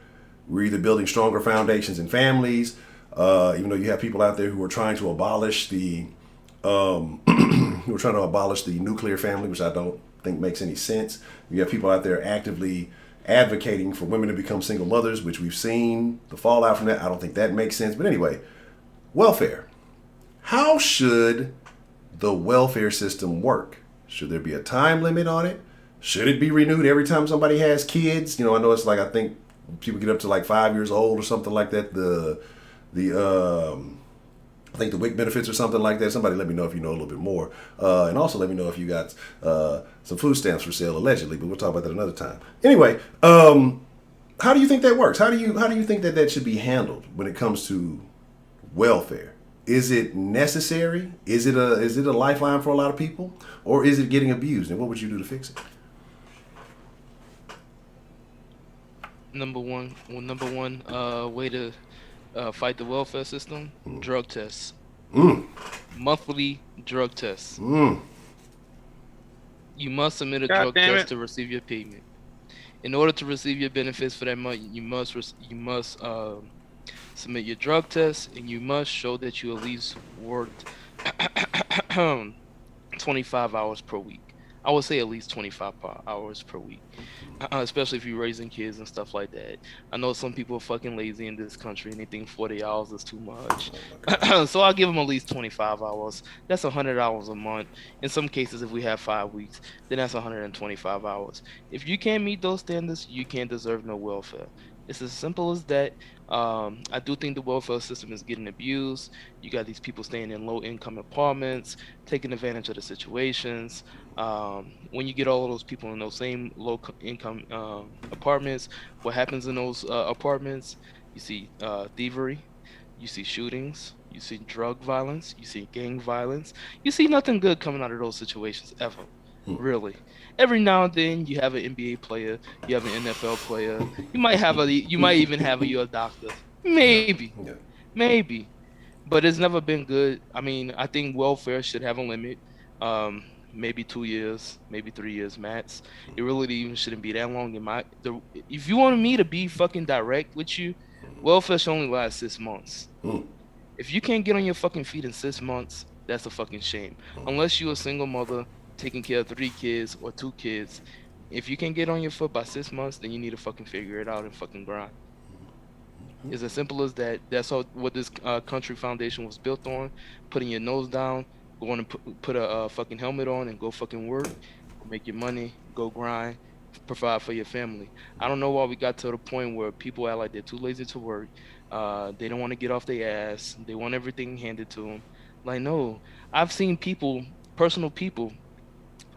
we're either building stronger foundations in families, even though you have people out there who are trying to abolish the nuclear family, which I don't think makes any sense. You have people out there actively advocating for women to become single mothers, which we've seen the fallout from that. I don't think that makes sense. But anyway, welfare. How should the welfare system work? Should there be a time limit on it? Should it be renewed every time somebody has kids? I know it's like, I think people get up to like 5 years old or something like that. I think the WIC benefits or something like that. Somebody let me know if you know a little bit more. And also let me know if you got some food stamps for sale allegedly, but we'll talk about that another time. Anyway, how do you think that works? How do you think that should be handled when it comes to welfare? Is it necessary? Is it a lifeline for a lot of people? Or is it getting abused? And what would you do to fix it? Number one way to fight the welfare system, drug tests. Monthly drug tests. You must submit a drug test to receive your payment. In order to receive your benefits for that month, you must submit your drug test, and you must show that you at least worked 25 hours per week. I would say at least 25 hours per week, especially if you're raising kids and stuff like that. I know some people are fucking lazy in this country and they think 40 hours is too much. So I'll give them at least 25 hours. That's 100 hours a month. In some cases, if we have 5 weeks, then that's 125 hours. If you can't meet those standards, you can't deserve no welfare. It's as simple as that. I do think the welfare system is getting abused. You got these people staying in low-income apartments, taking advantage of the situations. When you get all of those people in those same low-income apartments, what happens in those apartments? You see thievery, you see shootings, you see drug violence, you see gang violence. You see nothing good coming out of those situations ever, really. Every now and then you have an NBA player, you have an NFL player, you might even have a U.S. doctor, maybe, but it's never been good. I mean, I think welfare should have a limit, maybe 2 years, maybe 3 years max. It really even shouldn't be that long. If you wanted me to be fucking direct with you, welfare should only last 6 months. If you can't get on your fucking feet in 6 months, that's a fucking shame. Unless you're a single mother taking care of 3 kids or 2 kids. If you can't get on your foot by 6 months, then you need to fucking figure it out and fucking grind. It's as simple as that. That's all what this country foundation was built on. Putting your nose down, going and put a fucking helmet on and go fucking work, make your money, go grind, provide for your family. I don't know why we got to the point where people act like they're too lazy to work. They don't want to get off their ass. They want everything handed to them. Like, no. I've seen personal people,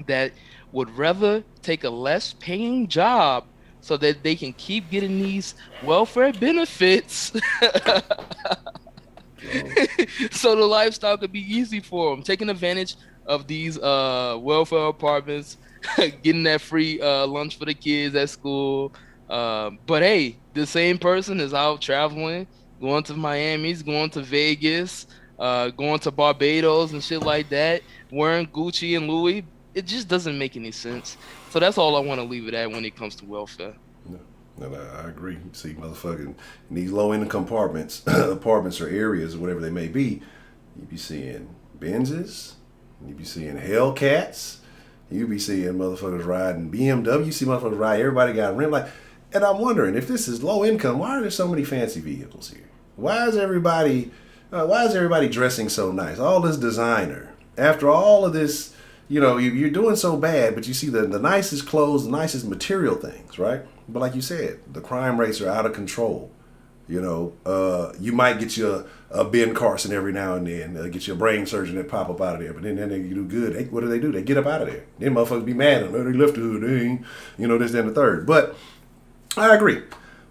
that would rather take a less paying job so that they can keep getting these welfare benefits so the lifestyle could be easy for them, taking advantage of these welfare apartments, getting that free lunch for the kids at school. But hey, the same person is out traveling, going to Miami's, going to Vegas, going to Barbados and shit like that, wearing Gucci and Louis. It just doesn't make any sense. So that's all I want to leave it at when it comes to welfare. No, I agree. See, motherfucking in these low-income apartments or areas or whatever they may be, you be seeing Benzes, you be seeing Hellcats, you be seeing motherfuckers riding BMW, you see motherfuckers ride, everybody got rim light. And I'm wondering, if this is low income, why are there so many fancy vehicles here? Why is everybody dressing so nice? All this designer. After all of this, you're doing so bad, but you see the nicest clothes, the nicest material things, right? But like you said, the crime rates are out of control. You might get you a Ben Carson every now and then, get you a brain surgeon that pop up out of there, but then they do good. What do? They get up out of there. Then motherfuckers be mad at them. They left the hood, they ain't, this, that, and the third. But I agree.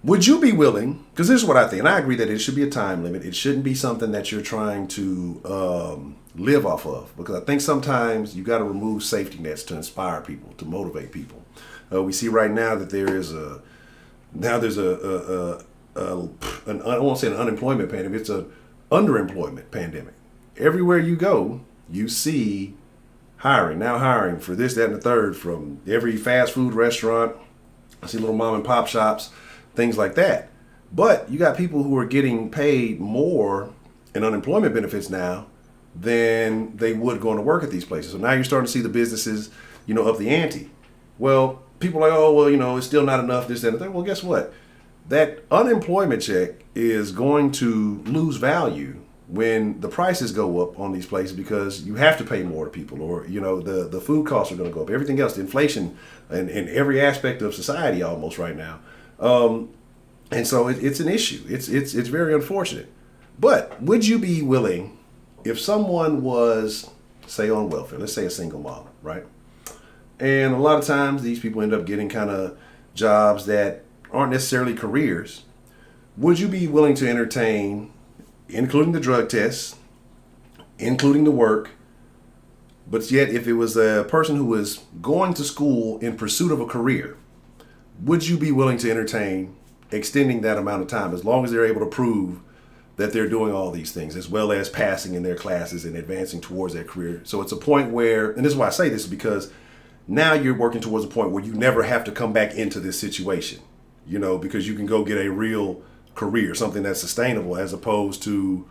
Would you be willing, because this is what I think, and I agree that it should be a time limit. It shouldn't be something that you're trying to live off of, because I think sometimes you got to remove safety nets to inspire people, to motivate people. We see right now that there's I don't want to say an unemployment pandemic, it's an underemployment pandemic. Everywhere you go, you see hiring for this, that, and the third, from every fast food restaurant. I see little mom and pop shops, things like that. But you got people who are getting paid more in unemployment benefits now than they would going to work at these places. So now you're starting to see the businesses, up the ante. Well, people are like, oh, well, you know, it's still not enough, this, that, and that. Well, guess what? That unemployment check is going to lose value when the prices go up on these places because you have to pay more to people, or, you know, the food costs are going to go up. Everything else, the inflation in every aspect of society almost right now. And so it's an issue. It's very unfortunate. But would you be willing, if someone was, say, on welfare, let's say a single mom, right? And a lot of times these people end up getting kind of jobs that aren't necessarily careers. Would you be willing to entertain, including the drug tests, including the work, but yet if it was a person who was going to school in pursuit of a career, would you be willing to entertain extending that amount of time as long as they're able to prove that they're doing all these things, as well as passing in their classes and advancing towards their career? So it's a point where, and this is why I say this, is because now you're working towards a point where you never have to come back into this situation, you know, because you can go get a real career, something that's sustainable, as opposed to,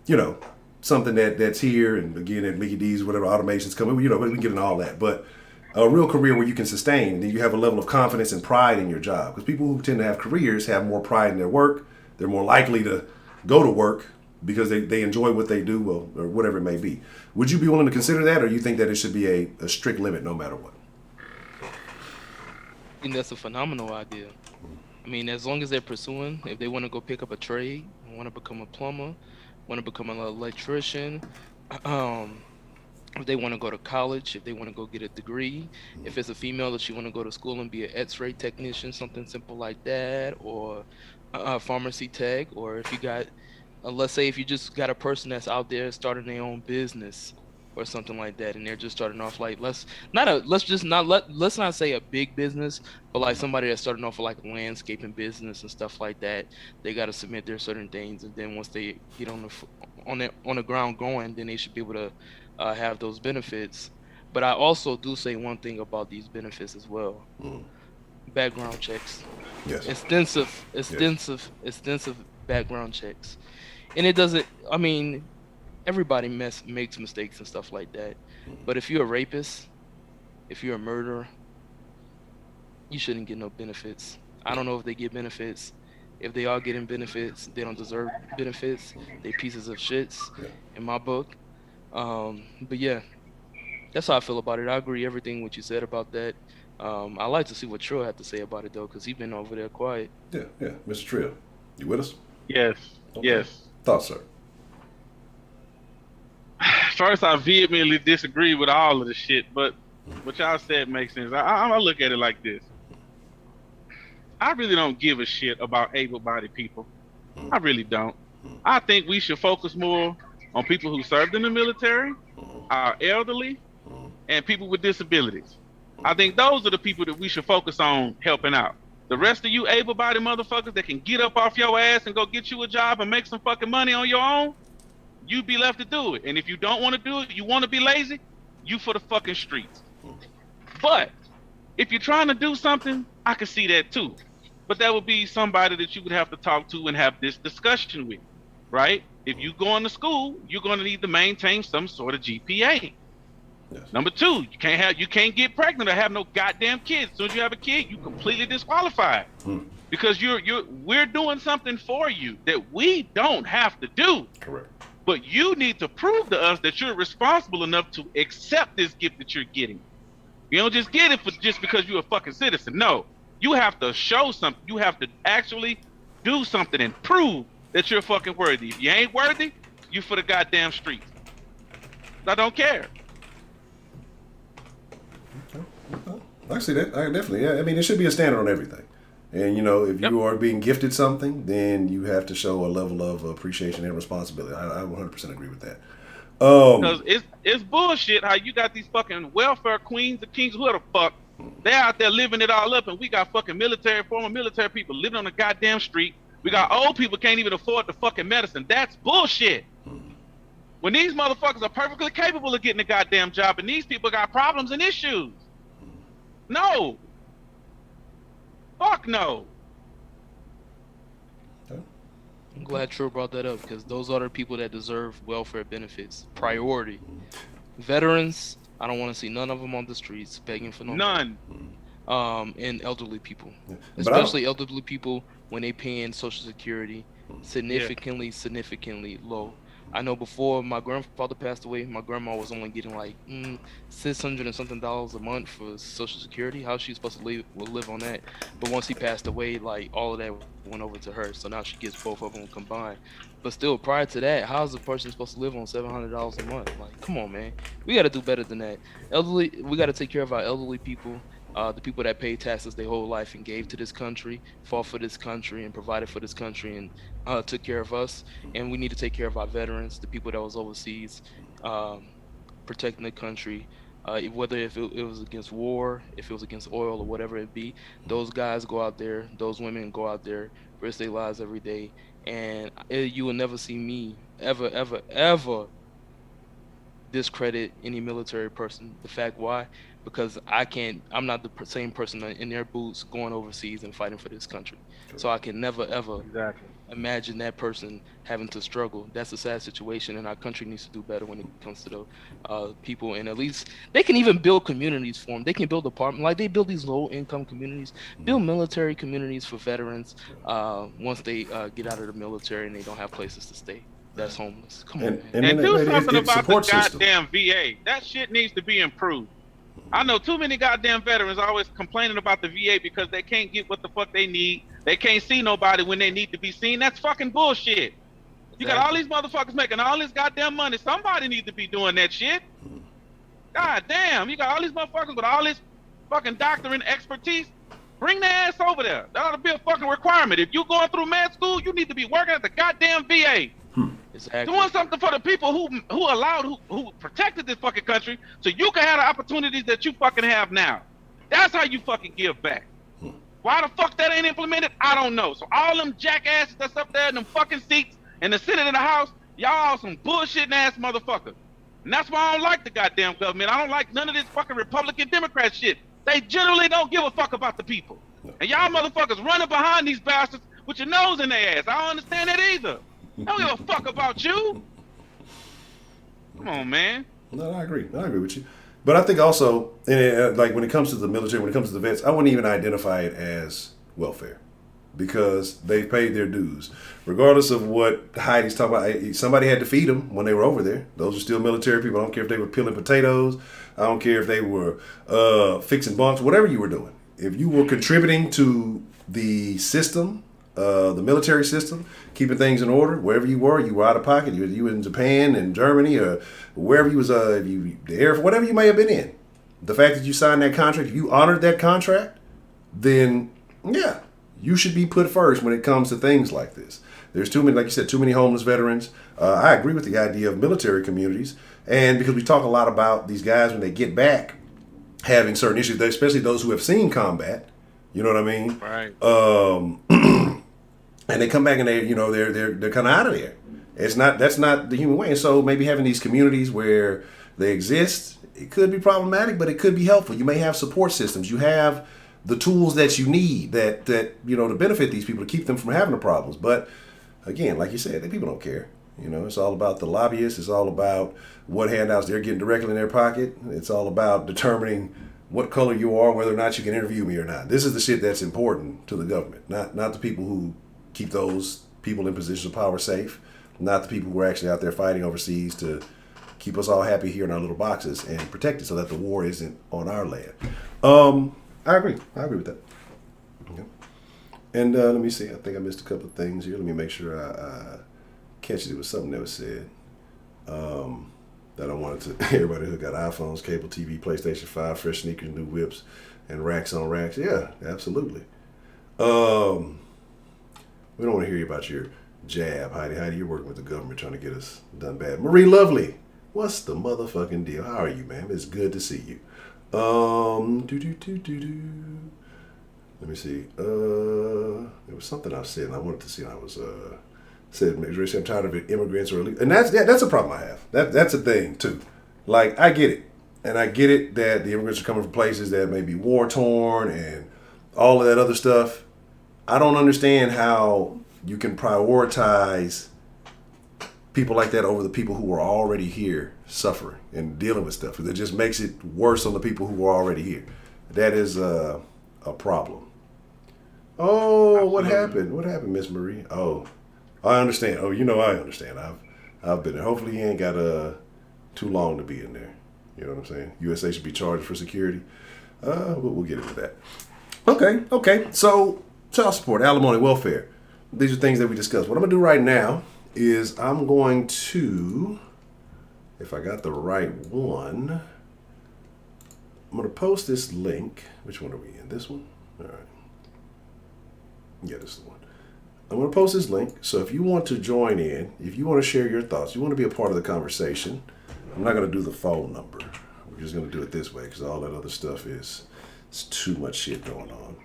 you know, something that's here, and again at Mickey D's, whatever automations coming, you know, we can get into all that, but a real career where you can sustain, and then you have a level of confidence and pride in your job. Because people who tend to have careers have more pride in their work. They're more likely to go to work because they enjoy what they do, well, or whatever it may be. Would you be willing to consider that, or you think that it should be a strict limit no matter what? I think that's a phenomenal idea. I mean, as long as they're pursuing, if they want to go pick up a trade, want to become a plumber, want to become an electrician, if they want to go to college, if they want to go get a degree, if it's a female that she want to go to school and be an X-ray technician, something simple like that, or a pharmacy tech, or if you got, let's say if you just got a person that's out there starting their own business or something like that, and they're just starting off like, let's not say a big business, but like somebody that's starting off with like a landscaping business and stuff like that. They got to submit their certain things, and then once they get on the ground going, then they should be able to have those benefits. But I also do say one thing about these benefits as well. Background checks. Yes. Extensive background checks. And it doesn't, I mean, everybody makes mistakes and stuff like that. But if you're a rapist, if you're a murderer, you shouldn't get no benefits. I don't know if they get benefits. If they are getting benefits, they don't deserve benefits. They pieces of shits in my book. But yeah, that's how I feel about it. I agree everything what you said about that. I like to see what Trill had to say about it though, because he's been over there quiet. Yeah, Mr. Trill, you with us? Yes, yes. Thoughts, sir? First, I vehemently disagree with all of the shit, but what y'all said makes sense. I look at it like this. I really don't give a shit about able-bodied people. I really don't. I think we should focus more on people who served in the military, our elderly, and people with disabilities. I think those are the people that we should focus on helping out. The rest of you able-bodied motherfuckers that can get up off your ass and go get you a job and make some fucking money on your own, you be left to do it. And if you don't want to do it, you want to be lazy, you for the fucking streets. But if you're trying to do something, I can see that too. But that would be somebody that you would have to talk to and have this discussion with, right? If you go into school, you're going to need to maintain some sort of GPA. Yes. Number two, you can't get pregnant or have no goddamn kids. As soon as you have a kid, you completely disqualified because we're doing something for you that we don't have to do. Correct. But you need to prove to us that you're responsible enough to accept this gift that you're getting. You don't just get it just because you're a fucking citizen. No, you have to show something. You have to actually do something and prove that you're fucking worthy. If you ain't worthy, you for the goddamn streets. I don't care. Okay. I see that. I definitely. Yeah. I mean, it should be a standard on everything. And, you know, if you are being gifted something, then you have to show a level of appreciation and responsibility. I 100% agree with that. Because it's bullshit how you got these fucking welfare queens and kings, who the fuck, they're out there living it all up, and we got fucking former military people living on the goddamn street. We got old people can't even afford the fucking medicine. That's bullshit. When these motherfuckers are perfectly capable of getting a goddamn job, and these people got problems and issues. No. Fuck no. I'm glad Trill brought that up, because those are the people that deserve welfare benefits. Priority. Veterans, I don't want to see none of them on the streets begging for no none. and elderly people, But I don't. especially elderly people when they paying Social Security Yeah. significantly low. I know before my grandfather passed away, my grandma was only getting like $600 and something a month for Social Security. How she's supposed to live on that? But once he passed away, like all of that went over to her, so now she gets both of them combined. But still, prior to that, how is a person supposed to live on $700 a month? Like, come on, man, we got to do better than that. Elderly, we got to take care of our elderly people, the people that paid taxes their whole life and gave to this country, fought for this country, and provided for this country, and took care of us. And we need to take care of our veterans, the people that was overseas, um, protecting the country. Whether if it was against war, if it was against oil or whatever it be, those guys go out there, those women go out there, risk their lives every day, and you will never see me ever discredit any military person. The fact why? Because I'm not the same person in their boots going overseas and fighting for this country. So I can never ever Exactly. imagine that person having to struggle. That's a sad situation, and our country needs to do better when it comes to the people. And at least they can even build communities for them. They can build apartments, like they build these low-income communities, build military communities for veterans. Once they get out of the military and they don't have places to stay, that's homeless. Come on, man. And And then do it's something about the support system. goddamn VA. That shit needs to be improved. I know too many goddamn veterans always complaining about the VA because they can't get what the fuck they need. They can't see nobody when they need to be seen. That's fucking bullshit. You got all these motherfuckers making all this goddamn money. Somebody needs to be doing that shit. God damn, you got all these motherfuckers with all this fucking doctoring expertise. Bring their ass over there. That ought to be a fucking requirement. If you're going through med school, you need to be working at the goddamn VA. Exactly. Doing something for the people who protected this fucking country, so you can have the opportunities that you fucking have now. That's how you fucking give back. Why the fuck that ain't implemented? I don't know. So all them jackasses that's up there in them fucking seats in the Senate and the House, y'all all some bullshitting ass motherfuckers. And that's why I don't like the goddamn government. I don't like none of this fucking Republican Democrat shit. They generally don't give a fuck about the people. And y'all motherfuckers running behind these bastards with your nose in their ass. I don't understand that either. I don't give a fuck about you. Come on, man. No, I agree. I agree with you. But I think also, like when it comes to the military, when it comes to the vets, I wouldn't even identify it as welfare because they paid their dues. Regardless of what Heidi's talking about, somebody had to feed them when they were over there. Those are still military people. I don't care if they were peeling potatoes. I don't care if they were fixing bunks, whatever you were doing. If you were contributing to the system, the military system, keeping things in order, wherever you were out of pocket. You were in Japan and Germany or wherever you was, the air, whatever you may have been in. The fact that you signed that contract, if you honored that contract, then yeah, you should be put first when it comes to things like this. There's too many, like you said, too many homeless veterans. I agree with the idea of military communities, and because we talk a lot about these guys when they get back having certain issues, especially those who have seen combat. You know what I mean? Right. And they come back and they're kind of out of there. That's not the human way. And so maybe having these communities where they exist, it could be problematic, but it could be helpful. You may have support systems. You have the tools that you need that to benefit these people to keep them from having the problems. But again, like you said, the people don't care. It's all about the lobbyists. It's all about what handouts they're getting directly in their pocket. It's all about determining what color you are, whether or not you can interview me or not. This is the shit that's important to the government, not the people who keep those people in positions of power safe, not the people who are actually out there fighting overseas to keep us all happy here in our little boxes and protected so that the war isn't on our land. I agree with that. Okay. And let me see, I think I missed a couple of things here. Let me make sure I catch it. It was something that was said that I wanted to everybody who got iPhones, cable TV, PlayStation 5, fresh sneakers, new whips, and racks on racks. Yeah, absolutely. We don't want to hear about your jab, Heidi. Heidi, you're working with the government trying to get us done bad. Marie Lovely, what's the motherfucking deal? How are you, ma'am? It's good to see you. Let me see. There was something I said, and I wanted to see. And I was said, I'm tired of it, immigrants or illegal, and that's a problem I have. That's a thing too. Like I get it, and I get it that the immigrants are coming from places that may be war torn and all of that other stuff. I don't understand how you can prioritize people like that over the people who are already here suffering and dealing with stuff. It just makes it worse on the people who are already here. That is a problem. Oh, what Absolutely. happened? What happened, Miss Marie? Oh, I understand. Oh, I understand. I've been there. Hopefully, he ain't got too long to be in there. You know what I'm saying? USA should be charged for security. We'll get into that. Okay. So, child support, alimony, welfare. These are things that we discussed. What I'm gonna do right now is I'm going to, if I got the right one, I'm gonna post this link. Which one are we in? This one? All right. Yeah, this is the one. I'm going to post this link. So if you want to join in, if you want to share your thoughts, you want to be a part of the conversation, I'm not going to do the phone number. We're just going to do it this way because all that other stuff it's too much shit going on.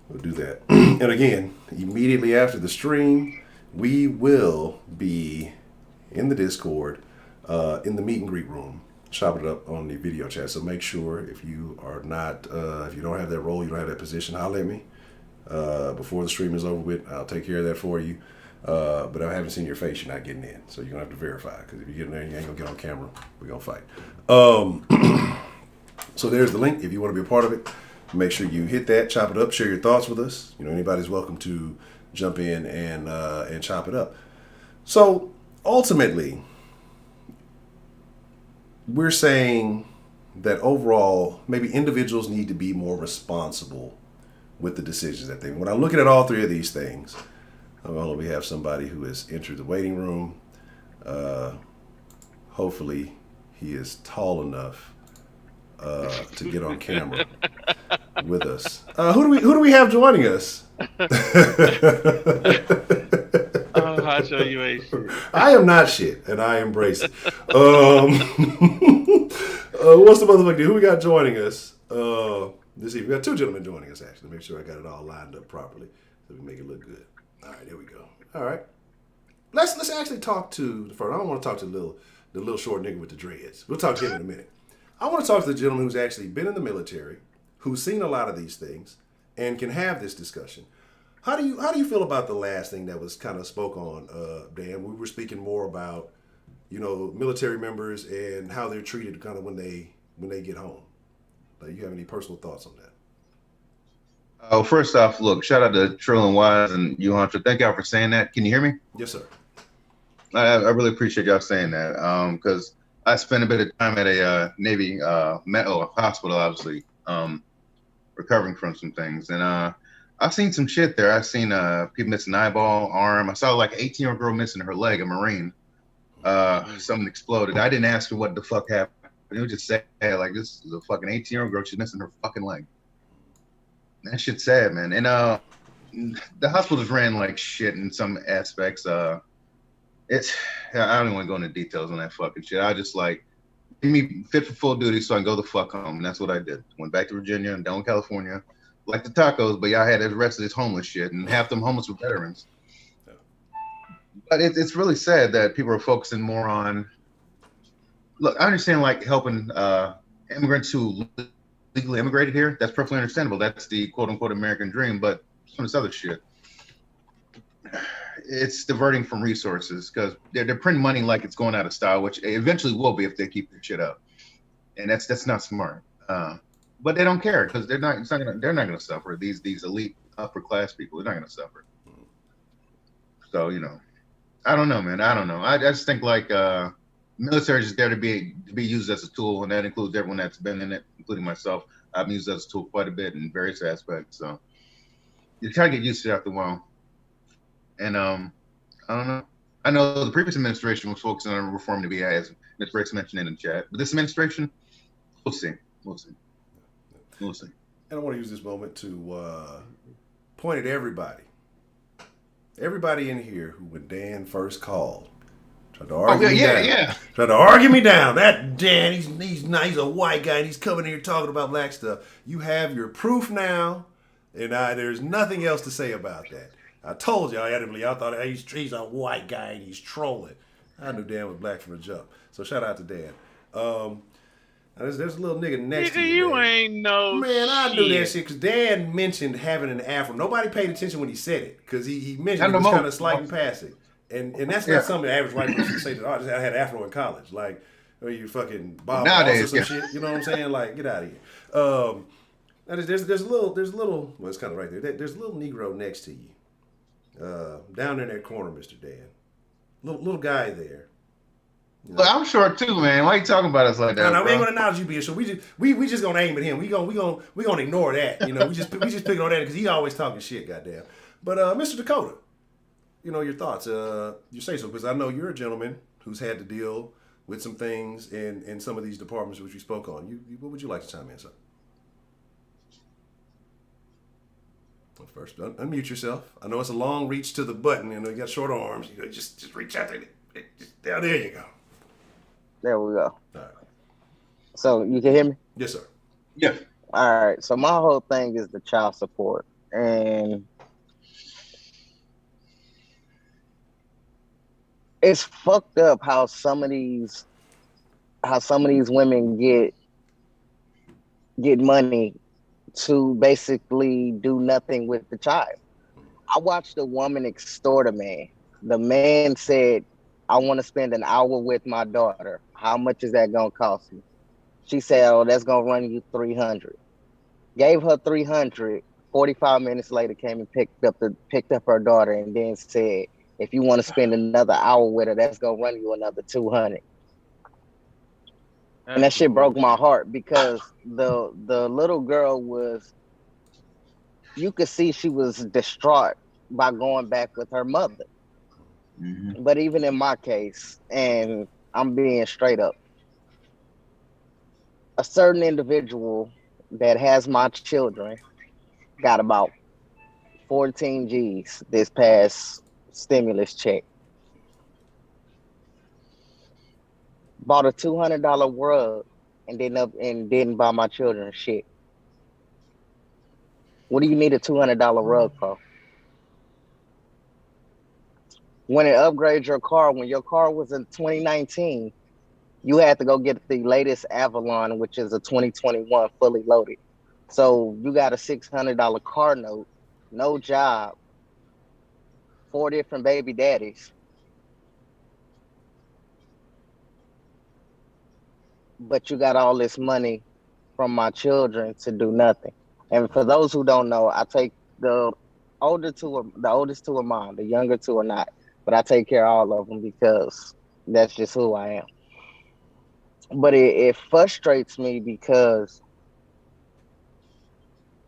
We'll do that. And again, immediately after the stream, we will be in the Discord, in the meet and greet room, chopping it up on the video chat. So make sure if you are not, if you don't have that role, you don't have that position, holler at me. Before the stream is over with, I'll take care of that for you. But I haven't seen your face, you're not getting in. So you're going to have to verify. Because if you get in there and you ain't going to get on camera, we're going to fight. So there's the link. If you want to be a part of it, make sure you hit that, chop it up, share your thoughts with us. Anybody's welcome to jump in and chop it up. So ultimately, we're saying that overall, maybe individuals need to be more responsible with the decisions that they. When I'm looking at all three of these things, we have somebody who has entered the waiting room. Hopefully, he is tall enough to get on camera with us. Who do we have joining us? Honcho, you ain't shit. I am not shit, and I embrace it. What's the motherfucker? Who we got joining us? Let's see. We got two gentlemen joining us, actually. Make sure I got it all lined up properly so we make it look good. All right, there we go. All right. Let's actually talk to the first. I don't want to talk to the little short nigga with the dreads. We'll talk to him in a minute. I want to talk to the gentleman who's actually been in the military, who's seen a lot of these things, and can have this discussion. How do you feel about the last thing that was kind of spoke on, Dan? We were speaking more about, military members and how they're treated kind of when they get home. Like, you have any personal thoughts on that? Oh, first off, look, shout out to Trill and Wise and you, Honcho. Thank y'all for saying that. Can you hear me? Yes, sir. I really appreciate y'all saying that because I spent a bit of time at a Navy hospital, obviously, recovering from some things. And I've seen some shit there. I've seen people missing an eyeball, arm. I saw like an 18-year-old girl missing her leg, a Marine. Something exploded. I didn't ask her what the fuck happened. It was just sad. Like, this is a fucking 18-year-old girl. She's missing her fucking leg. That shit's sad, man. And the hospitals ran like shit in some aspects. I don't even want to go into details on that fucking shit. I just like, give me fit for full duty so I can go the fuck home. And that's what I did. Went back to Virginia and down in California. Like the tacos, but y'all had the rest of this homeless shit. And half them homeless were veterans. But it's really sad that people are focusing more on. Look, I understand like helping immigrants who legally immigrated here. That's perfectly understandable. That's the quote unquote American dream. But some of this other shit, it's diverting from resources because they're printing money like it's going out of style, which eventually will be if they keep their shit up. And that's not smart. But they don't care because they're not gonna suffer. These elite upper class people, they're not gonna suffer. So I don't know, man. I don't know. I just think like military is just there to be used as a tool, and that includes everyone that's been in it, including myself. I've been used as a tool quite a bit in various aspects. So you try to get used to it after a while. And I don't know. I know the previous administration was focusing on reform to be as Ms. Briggs mentioned in the chat, but this administration, we'll see. And I want to use this moment to point at everybody in here who, when Dan first called, tried to argue me down. Tried to argue me down. That Dan, he's a white guy and he's coming here talking about black stuff. You have your proof now, and there's nothing else to say about that. I told y'all, y'all thought he's a white guy and he's trolling. I knew Dan was black from the jump. So shout out to Dan. There's a little nigga next to you. You ain't no man, I shit. knew that shit because Dan mentioned having an afro. Nobody paid attention when he said it because he mentioned it was kind of slight and passing. And that's not something the average white person say that, I had an afro in college. Like, you fucking Bob Ross or some shit. You know what I'm saying? Like, get out of here. Now there's a little well, it's kind of right there. There's a little Negro next to you, down in that corner, Mr. Dan. Little guy there. You know? Look, I'm short too, man. Why you talking about us like that? No, we ain't bro? gonna acknowledge you being short. We just gonna aim at him. We gonna ignore that. You know, we just picking on that because he always talking shit. Goddamn. But Mr. Dakota, you know your thoughts. You say so because I know you're a gentleman who's had to deal with some things in some of these departments which you spoke on. What would you like to chime in, sir? Well, first, unmute yourself. I know it's a long reach to the button. You know, you got short arms. You know, just reach out there. There you go. There we go. All right. So you can hear me? Yes, sir. Yeah. All right. So my whole thing is the child support, and it's fucked up how some of these women get money to basically do nothing with the child. I watched a woman extort a man. The man said, I want to spend an hour with my daughter. How much is that going to cost me? She said, oh, that's going to run you $300. Gave her $300. 45 minutes later came and picked up her daughter and then said, if you want to spend another hour with her, that's going to run you another $200. And that shit broke my heart because the little girl you could see she was distraught by going back with her mother. Mm-hmm. But even in my case, and I'm being straight up, a certain individual that has my children got about 14 G's this past stimulus check. Bought a $200 rug and didn't buy my children shit. What do you need a $200 rug for? When it upgrades your car, when your car was in 2019, you had to go get the latest Avalon, which is a 2021 fully loaded. So you got a $600 car note, no job, 4 different baby daddies. But you got all this money from my children to do nothing. And for those who don't know, I take the oldest two are mine, the younger two are not. But I take care of all of them because that's just who I am. But it frustrates me because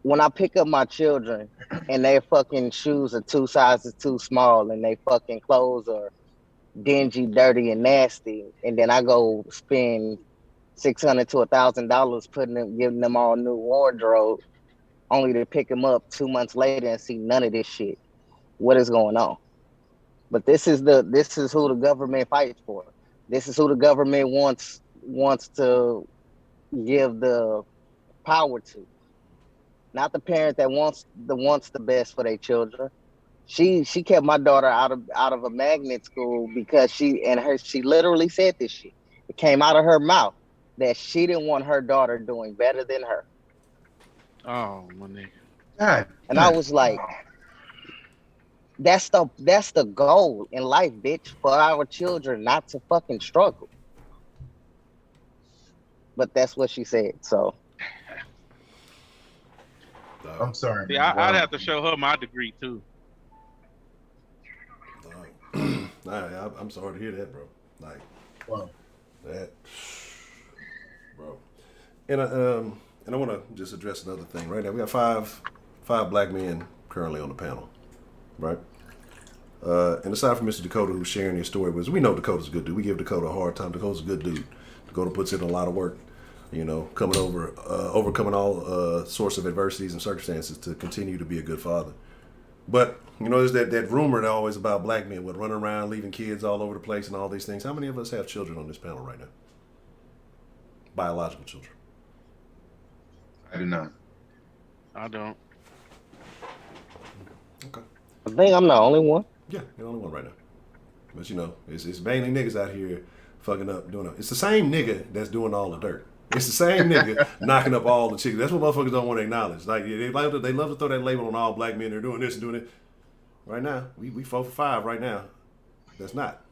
when I pick up my children and their fucking shoes are 2 sizes too small and they fucking clothes are dingy, dirty, and nasty, and then I go spend $600 to $1,000 giving them all new wardrobe, only to pick them up 2 months later and see none of this shit. What is going on? But this is who the government fights for. This is who the government wants to give the power to. Not the parent that wants the best for their children. She kept my daughter out of a magnet school because she literally said this shit. It came out of her mouth that she didn't want her daughter doing better than her. Oh, my nigga. God. And I was like, that's the goal in life, bitch, for our children not to fucking struggle. But that's what she said, so. I'm sorry. See, I'd have to show her my degree, too. I'm sorry to hear that, bro. Like, Wow. that, bro. And I want to just address another thing. Right now, we got five black men currently on the panel, right? And aside from Mr. Dakota, who's sharing his story with us, we know Dakota's a good dude. We give Dakota a hard time. Dakota's a good dude. Dakota puts in a lot of work, you know, overcoming all sorts of adversities and circumstances to continue to be a good father. But, you know, there's that rumor that always about black men would run around leaving kids all over the place and all these things. How many of us have children on this panel right now? Biological children. I do not. I don't. Okay. I think I'm the only one. Yeah, you're the only one right now. But, you know, it's mainly niggas out here fucking up doing it. It's the same nigga that's doing all the dirt. It's the same nigga knocking up all the chicks. That's what motherfuckers don't want to acknowledge. Like they love to throw that label on all black men. They're doing this and doing it. Right now, we 4 for 5 right now. That's not.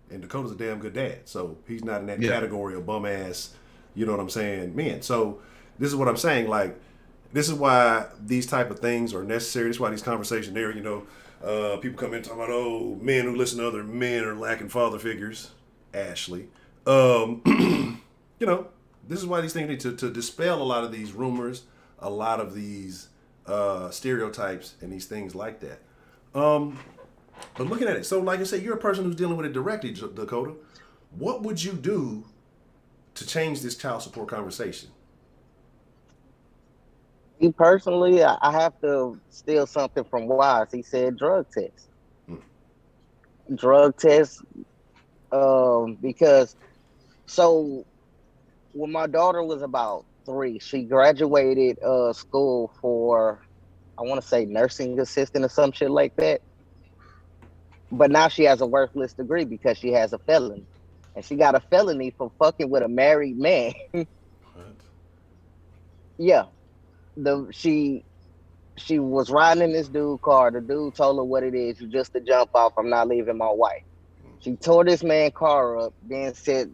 And Dakota's a damn good dad, so he's not in that category of bum ass. You know what I'm saying, men. So this is what I'm saying. Like this is why these type of things are necessary. This is why these conversations there, people come in talking about, oh, men who listen to other men are lacking father figures. Ashley. This is why these things need to dispel a lot of these rumors, a lot of these stereotypes and these things like that. But looking at it, so like I said, you're a person who's dealing with it directly, Dakota. What would you do to change this child support conversation? Me personally, I have to steal something from Wise. He said drug test. Drug test, because so when my daughter was about 3, she graduated school for, I want to say, nursing assistant or some shit like that. But now she has a worthless degree because she has a felony. And she got a felony for fucking with a married man. What? Yeah. She was riding in this dude's car. The dude told her what it is. You just to jump off. I'm not leaving my wife. She tore this man's car up, then said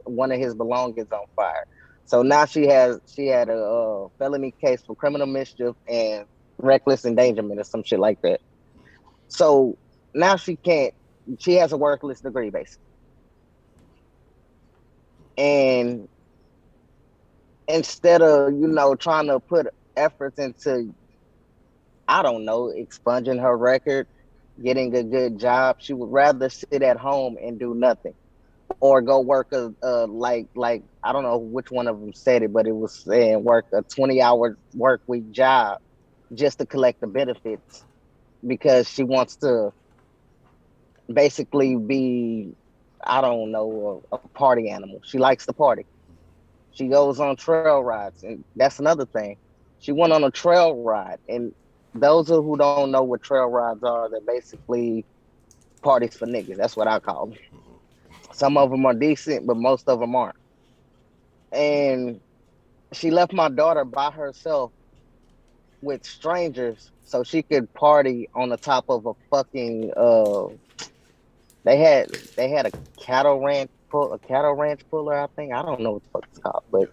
one of his belongings on fire. So now she had a felony case for criminal mischief and reckless endangerment or some shit like that. So now she has a worthless degree basically. And instead of, trying to put efforts into, I don't know, expunging her record, getting a good job, she would rather sit at home and do nothing, or go work like I don't know which one of them said it, but it was saying work a 20-hour work week job just to collect the benefits, because she wants to basically be, I don't know, a party animal. She likes to party. She goes on trail rides, and that's another thing. She went on a trail ride, and those who don't know what trail rides are, they're basically parties for niggas. That's what I call them. Some of them are decent, but most of them aren't. And she left my daughter by herself with strangers so she could party on the top of a fucking they had a cattle ranch puller, I think. I don't know what the fuck it's called, but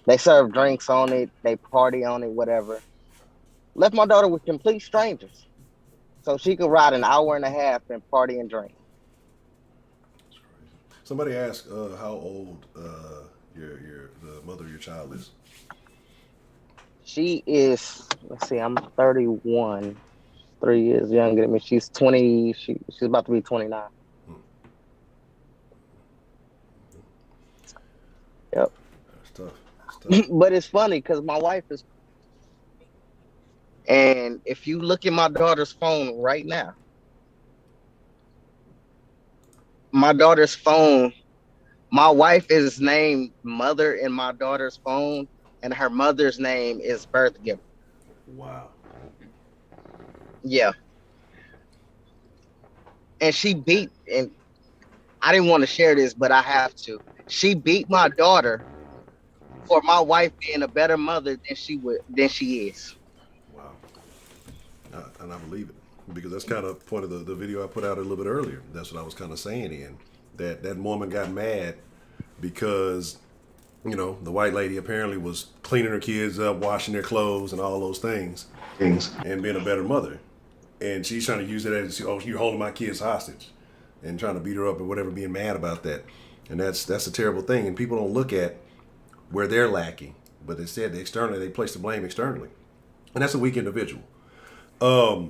they serve drinks on it, they party on it, whatever. Left my daughter with complete strangers so she could ride an hour and a half and party and drink. Somebody asked how old the mother of your child is. She is, let's see, I'm 31, 3 years younger than me. She's 20, she's about to be 29. Yep. That's tough. But it's funny because my wife is, and if you look at my daughter's phone right now, my daughter's phone, my wife is named Mother in my daughter's phone, and her mother's name is Birth Giver. Wow. Yeah. And she beat, and I didn't want to share this, but I have to. She beat my daughter for my wife being a better mother than she is. Wow. And I believe it, because that's kind of point of the video I put out a little bit earlier. That's what I was kind of saying in that woman got mad because the white lady apparently was cleaning her kids up, washing their clothes, and all those things, and being a better mother. And she's trying to use it as, oh, you're holding my kids hostage, and trying to beat her up or whatever, being mad about that. And that's a terrible thing. And people don't look at where they're lacking, but instead they place the blame externally, and that's a weak individual. But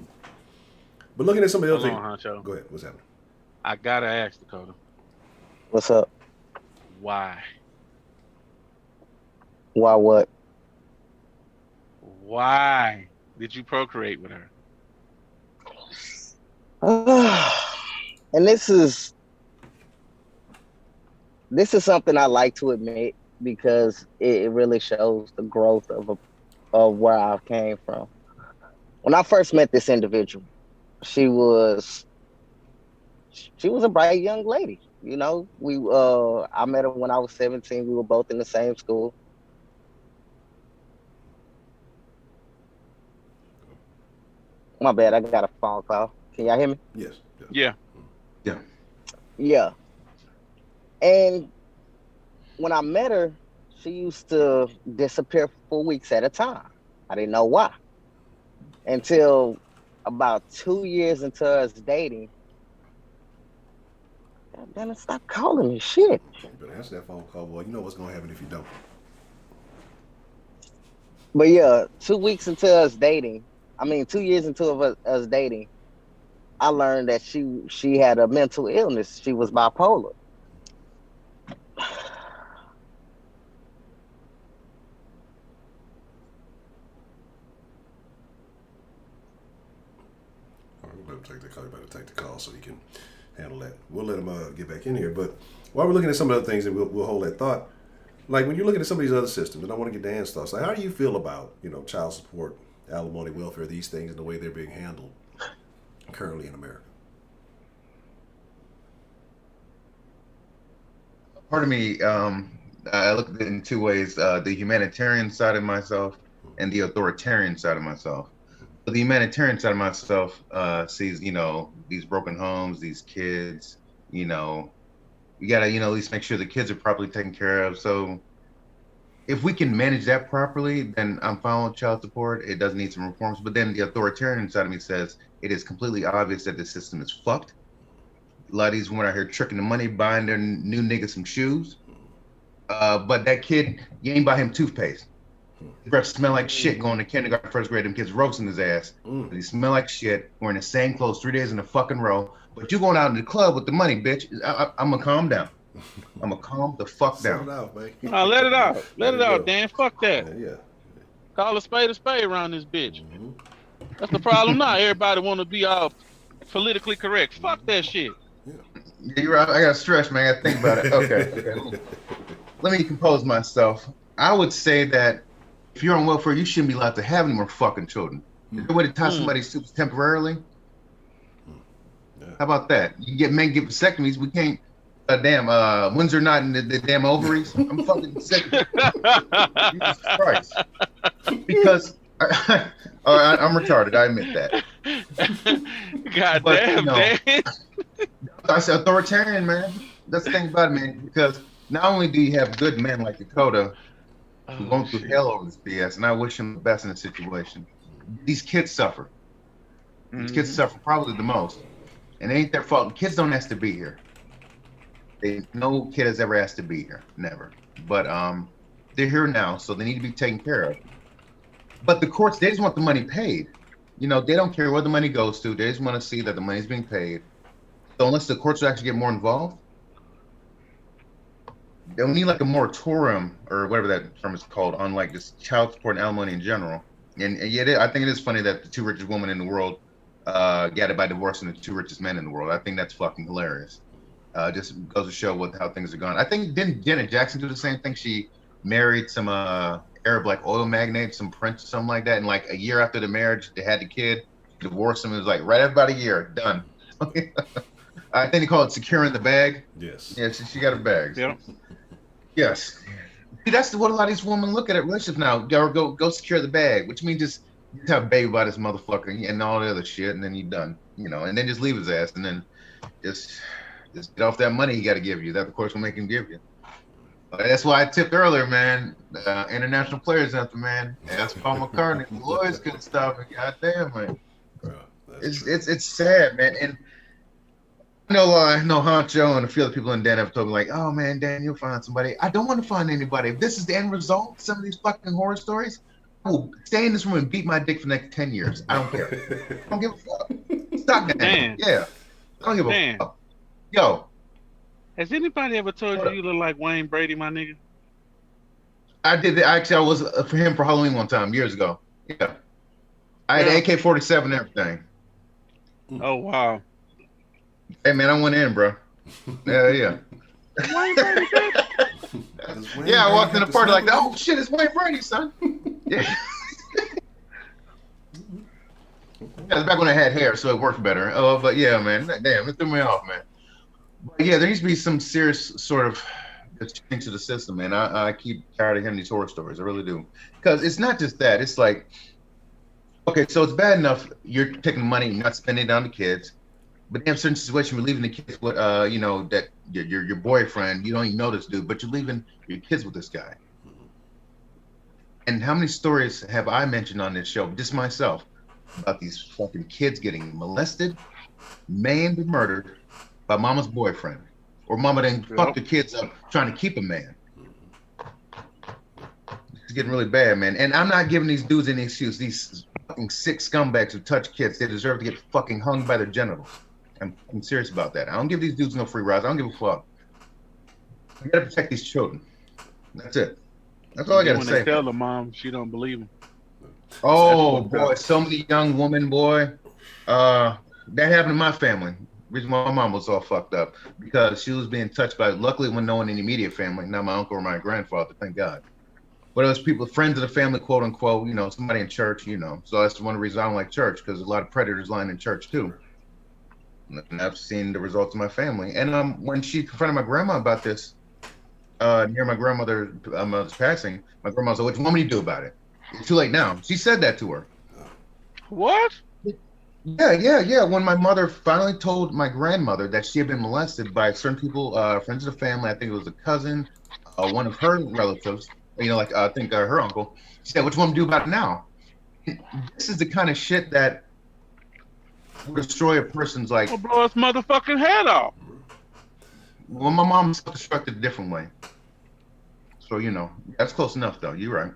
looking at some of the other things, Honcho. go ahead. What's happening? I gotta ask Dakota. What's up? Why? Why what? Why did you procreate with her? And this is something I like to admit, because it really shows the growth of where I came from. When I first met this individual, she was a bright young lady. I met her when I was 17. We were both in the same school. My bad, I got a phone call. Can y'all hear me? Yes. Yeah. Yeah. And when I met her, she used to disappear for weeks at a time. I didn't know why until about 2 years into us dating. Then stop calling me shit. You better answer that phone call, boy. You know what's gonna happen if you don't. But yeah, 2 weeks into us dating, 2 years into us dating, I learned that she had a mental illness. She was bipolar. All right, we better take the call. You better take the call so you can handle that. We'll let him get back in here. But while we're looking at some of the things, and we'll hold that thought. Like when you're looking at some of these other systems, and I want to get Dan's thoughts. Like, how do you feel about child support, alimony, welfare, these things, and the way they're being handled currently in America? Part of me, I look at it in two ways: the humanitarian side of myself and the authoritarian side of myself. But the humanitarian side of myself sees, these broken homes, these kids. You gotta, at least make sure the kids are properly taken care of. So if we can manage that properly, then I'm fine with child support. It does need some reforms. But then the authoritarian side of me says it is completely obvious that the system is fucked. A lot of these women out here tricking the money, buying their new niggas some shoes. But that kid, you ain't buy him toothpaste. His breath smell like shit going to kindergarten, first grade. Them kids roasting his ass. He smell like shit, wearing the same clothes 3 days in a fucking row. But you going out in the club with the money, bitch. I'm going to calm down. I'm going to calm the fuck down. Out, man. No, let it out. Let it out, Dan. Fuck that. Yeah. Call a spade around this bitch. Mm-hmm. That's the problem now. Everybody want to be all politically correct. Fuck that shit. Yeah, you're right. I got to stretch, man. I got to think about it. Okay. Let me compose myself. I would say that if you're on welfare, you shouldn't be allowed to have any more fucking children. Is there a way to tie somebody's tubes temporarily? Yeah. How about that? You get men get vasectomies. We can't. Windsor not in the damn ovaries. I'm fucking sick. Jesus Christ. Because I'm retarded. I admit that. God damn, man. I said authoritarian, man. That's the thing about it, man. Because not only do you have good men like Dakota who going through hell over this BS, and I wish him the best in the situation. These kids suffer. These kids suffer probably the most. And it ain't their fault. Kids don't ask to be here. No kid has ever asked to be here. Never. But they're here now, so they need to be taken care of. But the courts, they just want the money paid. They don't care where the money goes to. They just want to see that the money's being paid. So unless the courts actually get more involved, they'll need like a moratorium or whatever that term is called on like this child support and alimony in general. And yet I think it is funny that the two richest women in the world got it by divorcing the two richest men in the world. I think that's fucking hilarious. Just goes to show how things are going. I think didn't Janet Jackson do the same thing? She married some Arab like oil magnate, some prince or something like that. And like a year after the marriage, they had the kid, divorced him. It was like right after about a year, done. I think they call it securing the bag. Yes. Yeah, she got her bags. Yeah. Yes. See, that's what a lot of these women look at relationships now. Go secure the bag, which means just have a baby by this motherfucker and all the other shit, and then you're done. And then just leave his ass, and then just get off that money he got to give you. That, of course, will make him give you. That's why I tipped earlier, man. International players anthem, man. That's Paul McCartney. The lawyers couldn't stop it. Goddamn, man. It's sad, man. And I know Honcho and a few other people in Dan have told me like, oh man, Dan, you'll find somebody. I don't want to find anybody. If this is the end result, some of these fucking horror stories, I will stay in this room and beat my dick for the next 10 years. I don't care. I don't give a fuck. Stop that. Dan. Yeah. I don't give a fuck. Yo. Has anybody ever told you look like Wayne Brady, my nigga? I did. Actually, I was for him for Halloween one time years ago. Yeah. I had AK-47 and everything. Oh, wow. Hey, man, I went in, bro. Yeah. Wayne Brady, yeah, I walked in the party like, oh, shit, it's Wayne Brady, son. Yeah. Yeah, it's back when I had hair, so it worked better. Oh, but yeah, man. Damn, it threw me off, man. But yeah, there needs to be some serious sort of change to the system, man. I keep tired of hearing these horror stories. I really do. Because it's not just that. It's like, okay, so it's bad enough you're taking money and not spending it on the kids. But in a certain situation, you're leaving the kids with, that your boyfriend, you don't even know this dude, but you're leaving your kids with this guy. And how many stories have I mentioned on this show, just myself, about these fucking kids getting molested, maimed, and murdered by mama's boyfriend, or mama then fucked the kids up trying to keep a man. It's getting really bad, man. And I'm not giving these dudes any excuse. These fucking sick scumbags who touch kids, they deserve to get fucking hung by their genitals. I'm serious about that. I don't give these dudes no free rides. I don't give a fuck. I gotta protect these children. That's it. That's all I gotta when say. they tell the mom, she don't believe him. Oh boy, so many young women, boy. That happened in my family. Reason why my mom was all fucked up because she was being touched by. Luckily, when no one in the immediate family, not my uncle or my grandfather, thank God. But it was people, friends of the family, quote unquote. You know, somebody in church. You know, so that's one reason I don't like church because a lot of predators lying in church too. And I've seen the results of my family. And when she confronted my grandma about this, near my grandmother's passing, my grandma was like, "What do you want me to do about it? It's too late now." She said that to her. What? Yeah. When my mother finally told my grandmother that she had been molested by certain people, friends of the family, I think it was a cousin, one of her relatives, you know, like I think her uncle, she said, "What do you want me to do about it now?" This is the kind of shit that will destroy a person's like. I'll blow his motherfucking head off. Well, my mom self-destructed a different way. So, you know, that's close enough, though. You're right.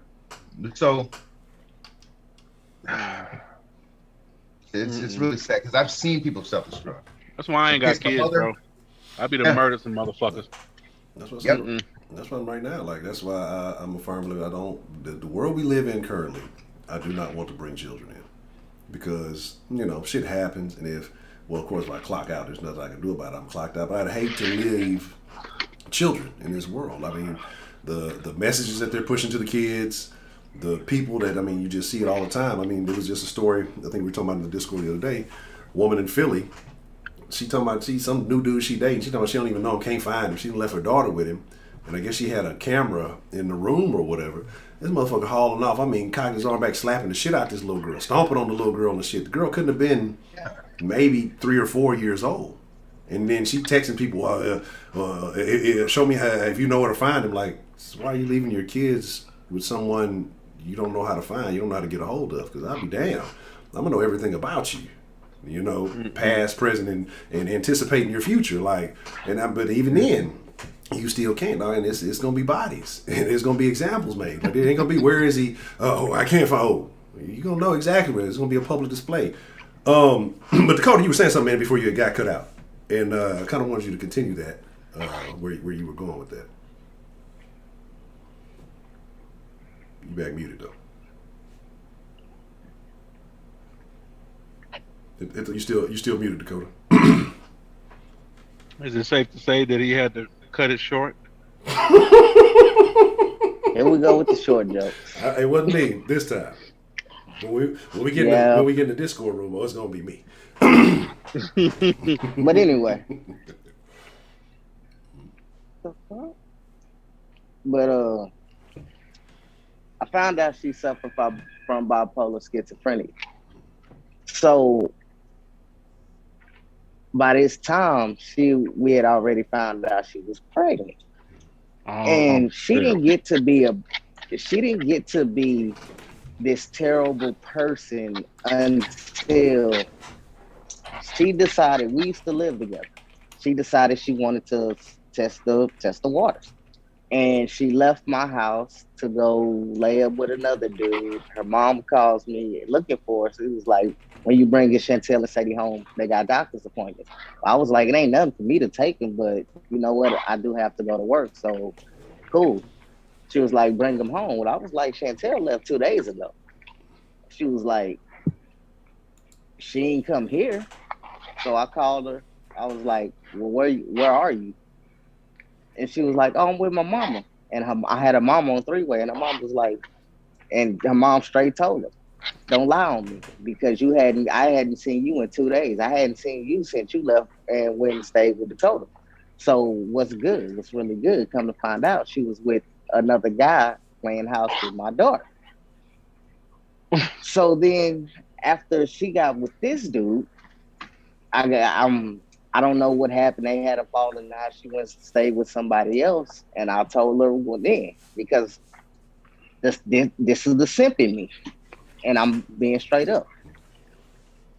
So, it's really sad because I've seen people self-destruct. That's why I ain't got kids, bro. I be the murder some motherfuckers. That's what's that's what I'm right now. Like that's why I'm a firm believer. I don't the world we live in currently. I do not want to bring children in because you know shit happens, and if well, of course, if I clock out, there's nothing I can do about it. I'm clocked out. But I'd hate to leave children in this world. I mean, the messages that they're pushing to the kids, the people that, I mean, you just see it all the time. I mean, there was just a story, I think we were talking about in the Discord the other day, woman in Philly, she talking about, some new dude she dating, she talking about she don't even know him, can't find him. She left her daughter with him, and I guess she had a camera in the room or whatever. This motherfucker hauling off, I mean, cocking his arm back, slapping the shit out this little girl, stomping on the little girl and shit. The girl couldn't have been maybe 3 or 4 years old. And then she texting people, show me how, if you know where to find him. Like, why are you leaving your kids with someone you don't know how to find, you don't know how to get a hold of? Because I'll be damned. I'm going to know everything about you. You know, past, present, and anticipating your future. Like, but even then, you still can't, dog. And it's going to be bodies. And there's going to be examples made. Like, it ain't going to be, where is he? Oh, I can't find, oh. You're going to know exactly where. It's going to be a public display. But Dakota, you were saying something, man, before you got cut out. And I kind of wanted you to continue that, where you were going with that. You back muted, though. You still muted, Dakota. Is it safe to say that he had to cut it short? Here we go with the short jokes. It wasn't me this time. When we get in the Discord room, it's gonna be me. But anyway. But I found out she suffered from bipolar schizophrenia. So by this time, we had already found out she was pregnant, and she didn't get to be this terrible person until she decided. We used to live together. She decided she wanted to test the waters, and she left my house to go lay up with another dude. Her mom calls me looking for us. It was like, when you bring your Chantel and Sadie home, they got doctor's appointments. I was like, it ain't nothing for me to take them, but you know what? I do have to go to work, so cool. She was like, bring them home. Well, I was like, Chantel left 2 days ago. She was like, she ain't come here. So I called her. I was like, well, where are you? And she was like, oh, I'm with my mama. And I had her mom on three-way, and her mom was like, and her mom straight told her, don't lie on me, because I hadn't seen you in 2 days. I hadn't seen you since you left and went and stayed with Dakota. So what's good? What's really good? Come to find out, she was with another guy playing house with my daughter. So then after she got with this dude, I don't know what happened. They had a falling out. She went to stay with somebody else, and I told her, well, then, because this is the simp in me, and I'm being straight up.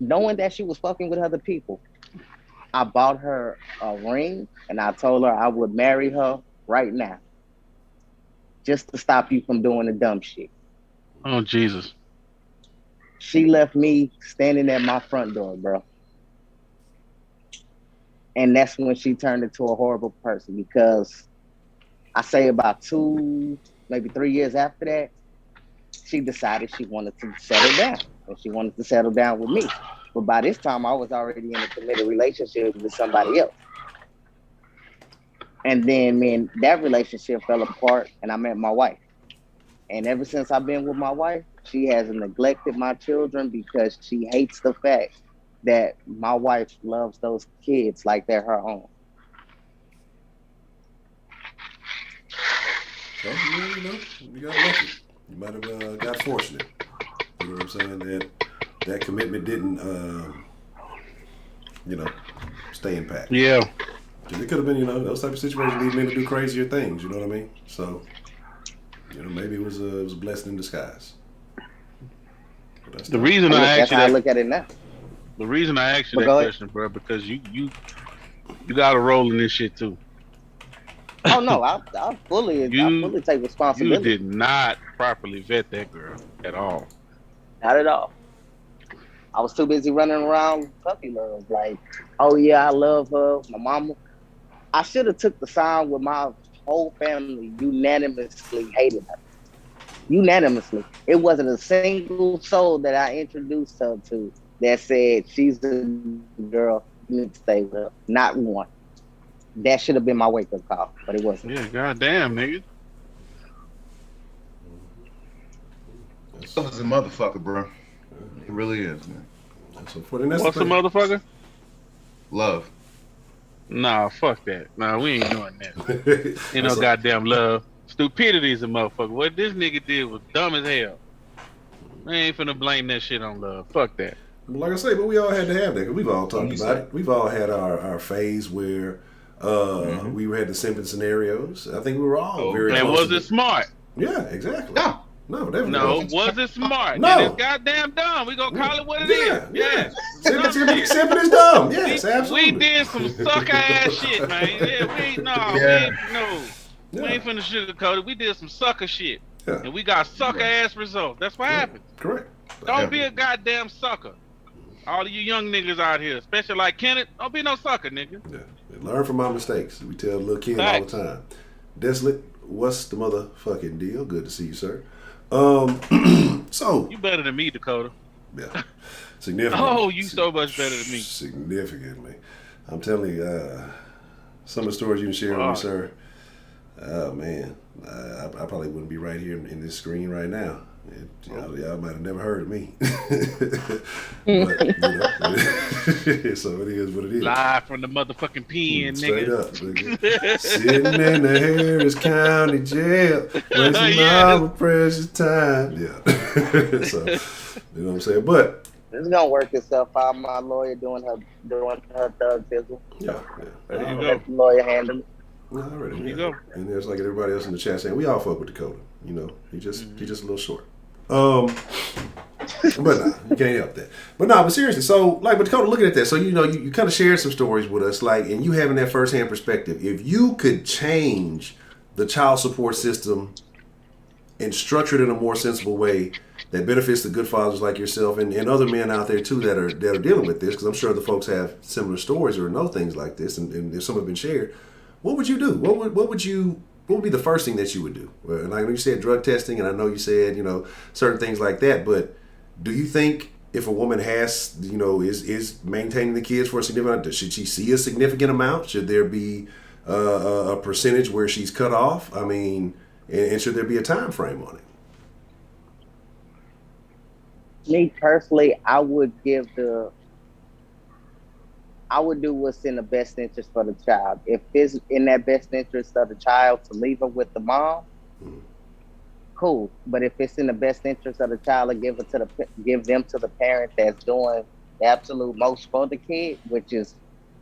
Knowing that she was fucking with other people, I bought her a ring, and I told her I would marry her right now, just to stop you from doing the dumb shit. Oh Jesus! She left me standing at my front door, bro. And that's when she turned into a horrible person, because I say about 2, maybe 3 years after that, she decided she wanted to settle down, and she wanted to settle down with me. But by this time, I was already in a committed relationship with somebody else. And then, man, that relationship fell apart, and I met my wife. And ever since I've been with my wife, she has neglected my children because she hates the fact that my wife loves those kids like they're her own. So, you know, you got lucky. You might have got fortunate. You know what I'm saying? That commitment didn't, you know, stay intact. Yeah. Because it could have been, you know, those type of situations lead men to do crazier things. You know what I mean? So, you know, maybe it was a blessing in disguise. The reason I asked you I that, look at it now. the reason I asked you that question, bro, because you got a role in this shit too. Oh no, I fully take responsibility. You did not properly vet that girl at all. Not at all. I was too busy running around puppy love, like, oh yeah, I love her, my mama. I should have took the sign with my whole family unanimously hated her. Unanimously. It wasn't a single soul that I introduced her to that said she's the girl you need to stay with her. Not one. That should have been my wake-up call, but it wasn't. Yeah, goddamn, nigga. Love is a motherfucker, bro. It really is, man. So what's the motherfucker? Love. Nah, fuck that. Nah, we ain't doing that. Ain't no goddamn love. Stupidity is a motherfucker. What this nigga did was dumb as hell. We ain't finna blame that shit on love. Fuck that. Like I say, but we all had to have that, because we've all talked about it. We've all had our phase where we had the simping scenarios. I think we were all very and close. Was it smart? Yeah, exactly. No, definitely. No, was it smart? No. It's goddamn dumb. We gonna call it what it is. Yeah. Simping is dumb. Yes, absolutely. We did some sucker ass shit, man. Yeah, we ain't We ain't finna sugarcoat it. We did some sucker shit. Yeah. And we got sucker ass results. That's what happened. Correct. Don't be a goddamn sucker. All of you young niggas out here, especially like Kenneth, don't be no sucker, nigga. Yeah. Learn from my mistakes. We tell little kids all the time. Desolate, what's the motherfucking deal? Good to see you, sir. So you better than me, Dakota. Yeah. Significantly. Oh, you so much better than me. Significantly. I'm telling you, some of the stories you can share with me, sir. Oh man, I probably wouldn't be right here in this screen right now. Y'all might have never heard of me. But, so it is what it is. Live from the motherfucking pen, Straight nigga. up, nigga. Sitting in the Harris County jail, wasting all my precious time. Yeah. So, you know what I'm saying? But it's gonna work itself out. My lawyer doing her thug fizzle. Yeah. There you go. Let the lawyer handle it. No, already. There you go. And there's like everybody else in the chat saying we all fuck with Dakota. You know, he just a little short. But nah, you can't help that. But but seriously, so like, but Dakota, looking at that, so you know, you kind of shared some stories with us, like, and you having that firsthand perspective. If you could change the child support system and structure it in a more sensible way that benefits the good fathers like yourself and other men out there too that are dealing with this, because I'm sure the folks have similar stories or know things like this, and if some have been shared, what would you do? What would be the first thing that you would do? And I know you said drug testing, and I know you said, you know, certain things like that, but do you think if a woman has, you know, is maintaining the kids for a significant, should she see a significant amount? Should there be a percentage where she's cut off? I mean, and should there be a time frame on it? Me personally, I would do what's in the best interest for the child. If it's in that best interest of the child to leave her with the mom, cool. But if it's in the best interest of the child to give them to the parent that's doing the absolute most for the kid, which is,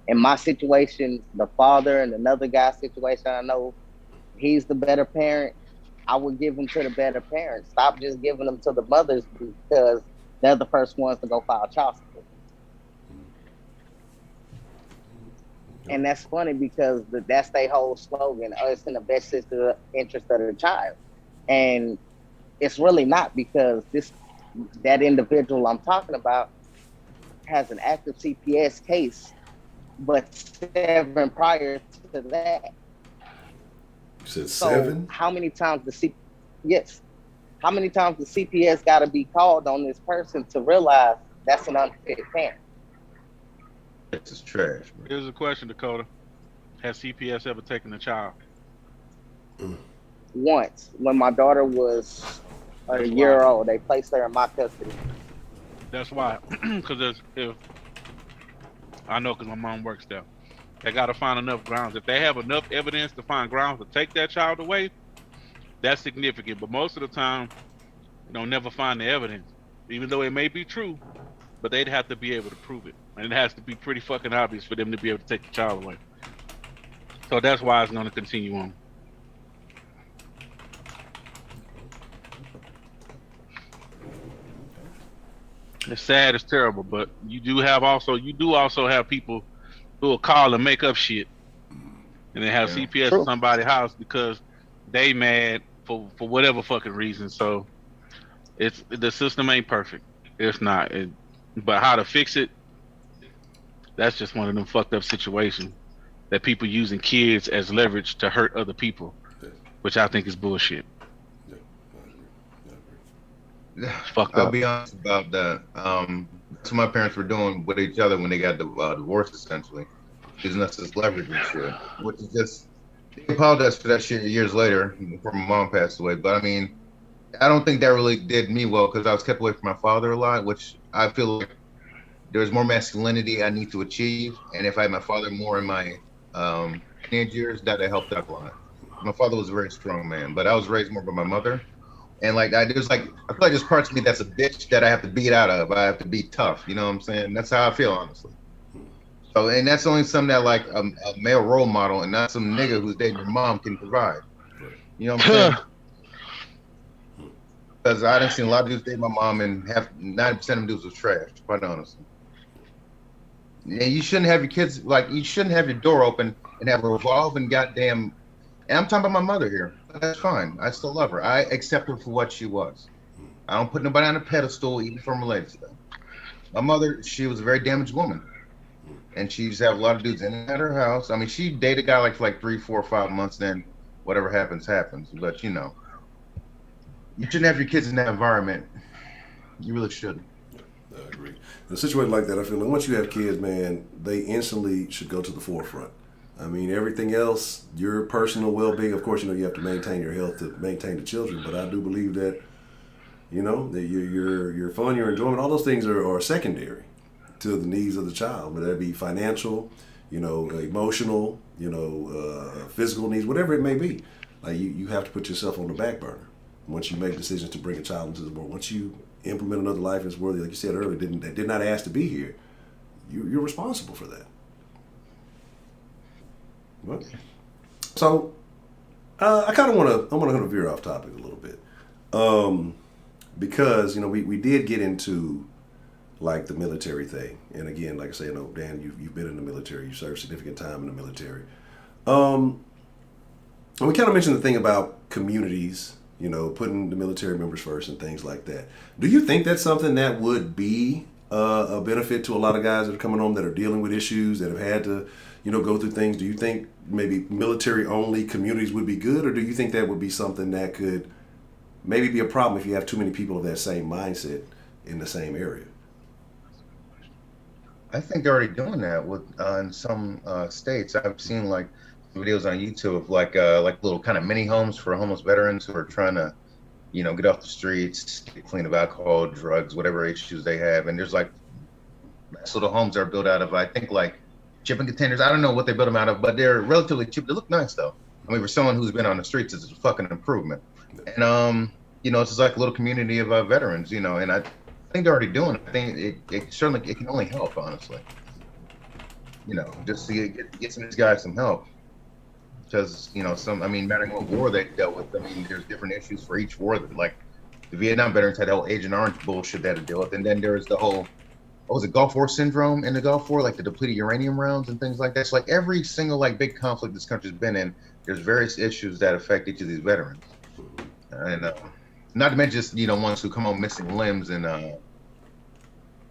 in my situation, the father, and another guy's situation, I know he's the better parent. I would give them to the better parents. Stop just giving them to the mothers because they're the first ones to go file child support. And that's funny because that's their whole slogan. Oh, it's in the best interest of the child. And it's really not, because that individual I'm talking about has an active CPS case, but 7 prior to that. You said So 7? how many times how many times the CPS got to be called on this person to realize that's an unfit parent? This is trash, bro. Here's a question, Dakota. Has CPS ever taken a child? Once, when my daughter was a year old, they placed her in my custody. That's why. Because I know, because my mom works there. They got to find enough grounds. If they have enough evidence to find grounds to take that child away, that's significant. But most of the time, you don't never find the evidence, even though it may be true. But they'd have to be able to prove it, and it has to be pretty fucking obvious for them to be able to take the child away. So that's why it's going to continue on. It's sad, it's terrible, but you do also have people who will call and make up shit, and they have CPS at somebody's house because they mad for whatever fucking reason. So the system ain't perfect. It's not. But how to fix it? That's just one of them fucked up situations that people using kids as leverage to hurt other people, which I think is bullshit. Fucked I'll up. be honest about that. That's what my parents were doing with each other when they got divorced, essentially, using us as leverage and shit. Which is just, they apologized for that shit years later before my mom passed away. But I mean, I don't think that really did me well, because I was kept away from my father a lot, which I feel like there was more masculinity I need to achieve, and if I had my father more in my teenage years, that helped out a lot. My father was a very strong man, but I was raised more by my mother. And like I feel like there's parts of me that's a bitch that I have to beat out of. I have to be tough. You know what I'm saying? That's how I feel, honestly. So, and that's only something that like a male role model and not some nigga who's dating your mom can provide. You know what I'm saying? Because I done seen a lot of dudes date my mom, and 90% of them dudes was trash, quite honestly. And you shouldn't have your kids, like, you shouldn't have your door open and have a revolving goddamn. And I'm talking about my mother here. That's fine. I still love her. I accept her for what she was. I don't put nobody on a pedestal, even if I'm related to them. My mother, she was a very damaged woman. And she used to have a lot of dudes in and out of her house. I mean, she dated a guy like for like 3, 4, 5 months, then whatever happens, happens. But, you know, you shouldn't have your kids in that environment. You really shouldn't. I agree. In a situation like that, I feel like once you have kids, man, they instantly should go to the forefront. I mean, everything else, your personal well-being, of course, you know, you have to maintain your health to maintain the children. But I do believe that, you know, that your fun, your enjoyment, all those things are secondary to the needs of the child, whether that be financial, you know, emotional, you know, physical needs, whatever it may be. Like you have to put yourself on the back burner once you make decisions to bring a child into the world. Once you implement another life in this world, like you said earlier, that did not ask to be here, you're responsible for that. Well, so I kind of want to veer off topic a little bit, because you know we did get into like the military thing, and again, like I say, you know, Dan, you've been in the military, you served significant time in the military, and we kind of mentioned the thing about communities, you know, putting the military members first and things like that. Do you think that's something that would be a benefit to a lot of guys that are coming home that are dealing with issues, that have had to, you know, go through things? Do you think maybe military-only communities would be good, or do you think that would be something that could maybe be a problem if you have too many people of that same mindset in the same area? I think they're already doing that with in some states. I've seen like videos on YouTube of like little kind of mini homes for homeless veterans who are trying to, you know, get off the streets, get clean of alcohol, drugs, whatever issues they have. And there's like nice little homes that are built out of, I think, like shipping containers. I don't know what they built them out of, but they're relatively cheap. They look nice though. I mean, for someone who's been on the streets, it's a fucking improvement. And you know, it's just like a little community of veterans, you know, and I think they're already doing it. I think it certainly can only help, honestly. You know, just to get some of these guys some help. because mattering what war they dealt with, there's different issues for each war. That, like the Vietnam veterans had the whole Agent Orange bullshit they had to deal with, and then there was the whole, what was it, Gulf War syndrome in the Gulf War, like the depleted uranium rounds and things like that. So like every single like big conflict this country's been in, there's various issues that affect each of these veterans, and not to mention just ones who come home missing limbs and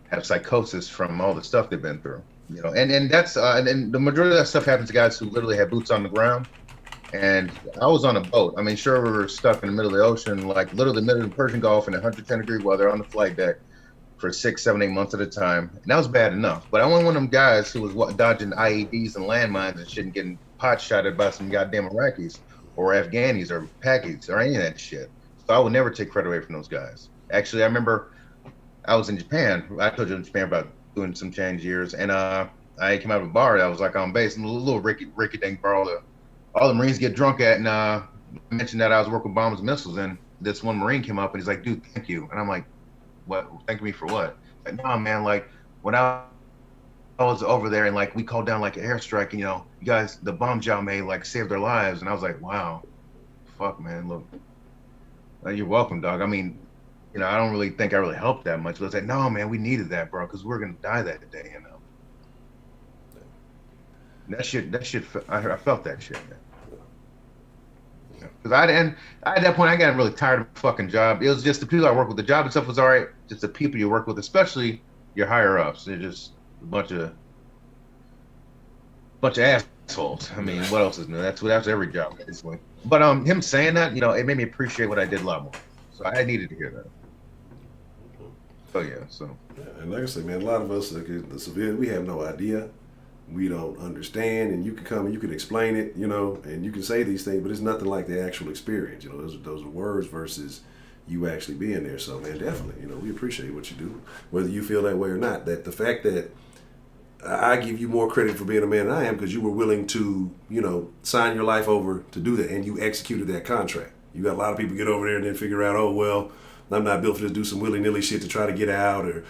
have psychosis from all the stuff they've been through. And that's and the majority of that stuff happens to guys who literally have boots on the ground. And I was on a boat. Sure, we were stuck in the middle of the ocean, like literally the middle of the Persian Gulf in 110-degree weather on the flight deck for 6, 7, 8 months at a time. And that was bad enough. But I wasn't one of them guys who was dodging IEDs and landmines and shit and getting pot shotted by some goddamn Iraqis or Afghanis or Pakis or any of that shit. So I would never take credit away from those guys. Actually, I remember I was in Japan. I told you in Japan about doing some change years. And I came out of a bar that was like on base, and a little ricky dink bar all the Marines get drunk at. And I mentioned that I was working with bombs and missiles. And this one Marine came up and he's like, dude, thank you. And I'm like, what? Thank me for what? Like, no, man, like when I was over there and like we called down like an airstrike, and you guys, the bombs y'all made like saved their lives. And I was like, wow, fuck, man, look, you're welcome, dog. I don't really think I really helped that much, but I was like, no, man, we needed that, bro, because we're gonna die that day, That shit, I felt that shit, man. Because at that point, I got really tired of the fucking job. It was just the people I work with. The job itself was all right. Just the people you work with, especially your higher ups, they're just a bunch of assholes. What else is new? That's every job, basically. But him saying that, it made me appreciate what I did a lot more. So I needed to hear that. Oh yeah, so. Yeah, and like I said, man, a lot of us, like the civilian, we have no idea. We don't understand, and you can come and you can explain it, and you can say these things, but it's nothing like the actual experience. Those are words versus you actually being there. So, man, definitely, we appreciate what you do, whether you feel that way or not. That the fact that I give you more credit for being a man than I am because you were willing to, sign your life over to do that, and you executed that contract. You got a lot of people get over there and then figure out, oh, well, I'm not built for this, do some willy-nilly shit to try to get out or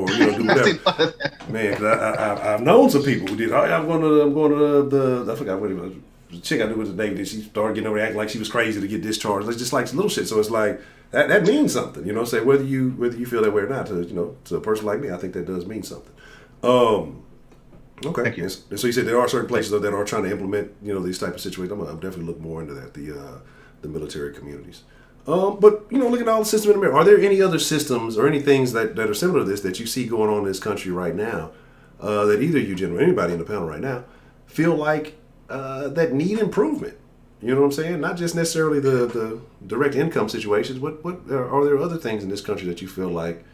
do whatever. Man, cause I've known some people who did. I'm going to the I forgot what it was. The chick I knew was the Navy. She started getting over there acting like she was crazy to get discharged. It's just like little shit. So it's like that means something. Say whether you feel that way or not. To a person like me, I think that does mean something. Okay. Thank you. And so you said there are certain places though that are trying to implement these type of situations. I'm definitely look more into that. The military communities. But look at all the systems in America. Are there any other systems or any things that are similar to this that you see going on in this country right now that either you, General, or anybody in the panel right now feel like that need improvement? You know what I'm saying? Not just necessarily the direct income situations, but are there other things in this country that you feel like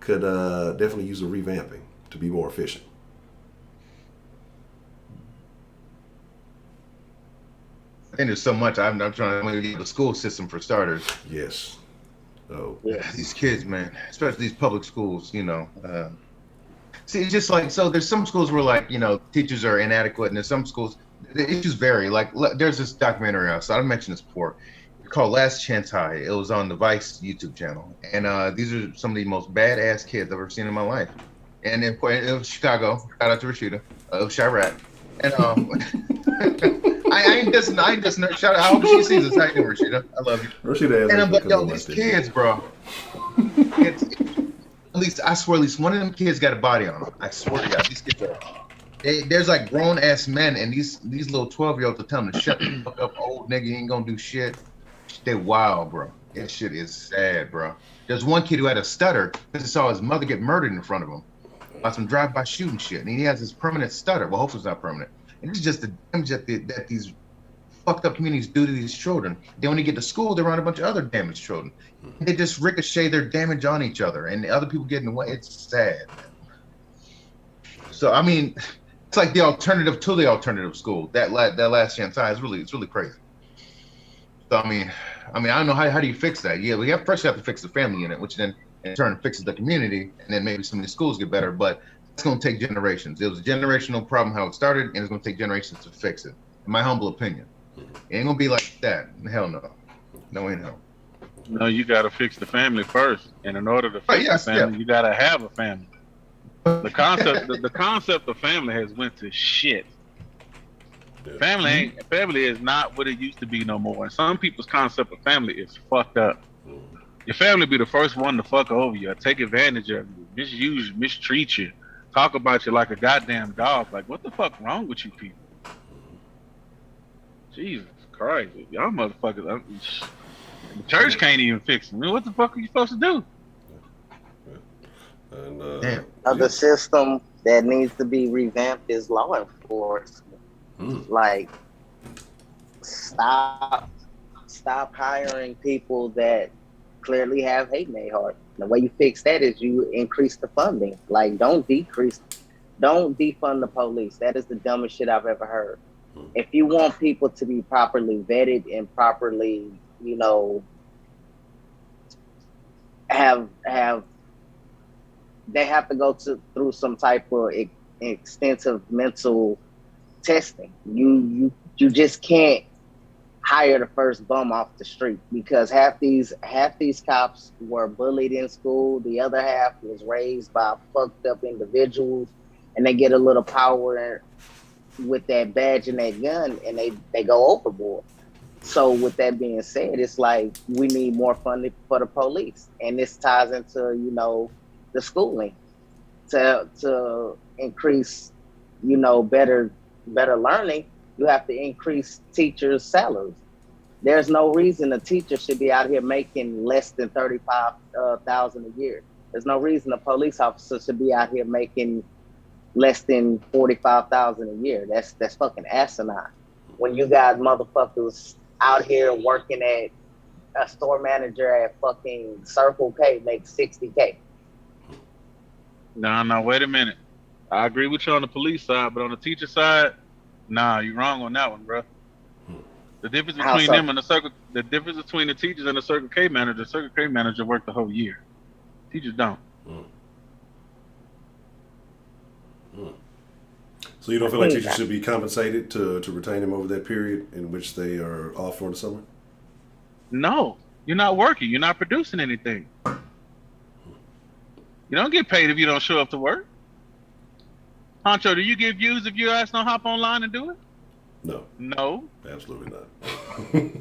could definitely use a revamping to be more efficient? I think there's so much. I'm trying to get the school system for starters. Yes. Oh. Yeah, these kids, man, especially these public schools. See, it's just like, so there's some schools where like teachers are inadequate, and there's some schools the issues vary. Like there's this documentary out, so I mentioned this before. It's called Last Chance High. It was on the Vice YouTube channel, and these are some of the most badass kids I've ever seen in my life. And it was Chicago. Shout out to Rashida of Chirac. And I ain't dissing. Shout out. How hope she sees us. How you doing, Rashida? I love you. Rashida. And but yo, these kids, bro. At least I swear, at least one of them kids got a body on them. I swear to God, these kids are. There's like grown ass men, and these little 12-year-olds are telling them to shut the fuck up, old nigga, you ain't gonna do shit. They wild, bro. That shit is sad, bro. There's one kid who had a stutter because he saw his mother get murdered in front of him by some drive-by shooting shit, and he has this permanent stutter. Well, hopefully it's not permanent. And it's just the damage that these fucked up communities do to these children. Then when they get to school, they're around a bunch of other damaged children. They just ricochet their damage on each other, and other people get in the way. It's sad. So I mean, it's like the alternative to the alternative school. That Last Chance High is really crazy. So I mean, I don't know how do you fix that? Yeah, we first have to fix the family unit, which then in turn fixes the community, and then maybe some of the schools get better. But it's going to take generations. It was a generational problem how it started, and it's going to take generations to fix it. In my humble opinion, it ain't going to be like that. Hell no, no ain't no. No, you got to fix the family first, and in order to fix the family, you got to have a family. The concept of family has went to shit. Yeah. Family is not what it used to be no more. And some people's concept of family is fucked up. Your family be the first one to fuck over you, or take advantage of you, misuse you, mistreat you, talk about you like a goddamn dog. Like, what the fuck wrong with you people? Jesus Christ, y'all motherfuckers. The church can't even fix them. I mean, what the fuck are you supposed to do? And Damn. Another system that needs to be revamped is law enforcement. Like, stop hiring people that clearly have hate in their heart. The way you fix that is you increase the funding. Like, don't defund the police. That is the dumbest shit I've ever heard. If you want people to be properly vetted and properly, you know, they have to go through some type of extensive mental testing. You just can't hire the first bum off the street, because half these cops were bullied in school. The other half was raised by fucked up individuals, and they get a little power with that badge and that gun, and they go overboard. So with that being said, it's like we need more funding for the police, and this ties into, you know, the schooling to increase, you know, better learning. You have to increase teachers' salaries. There's no reason a teacher should be out here making less than $35,000 a year. There's no reason a police officer should be out here making less than $45,000 a year. That's fucking asinine. When you got motherfuckers out here working at a store manager at fucking Circle K makes $60K. No, wait a minute. I agree with you on the police side, but on the teacher side, nah, you're wrong on that one, bro. The difference between them and the difference between the teachers and the Circle K manager work the whole year. Teachers don't. So you don't feel like teachers should be compensated to retain them over that period in which they are off for the summer? No, you're not working. You're not producing anything. You don't get paid if you don't show up to work. Honcho, do you get views if your ass don't hop online and do it? No. Absolutely not.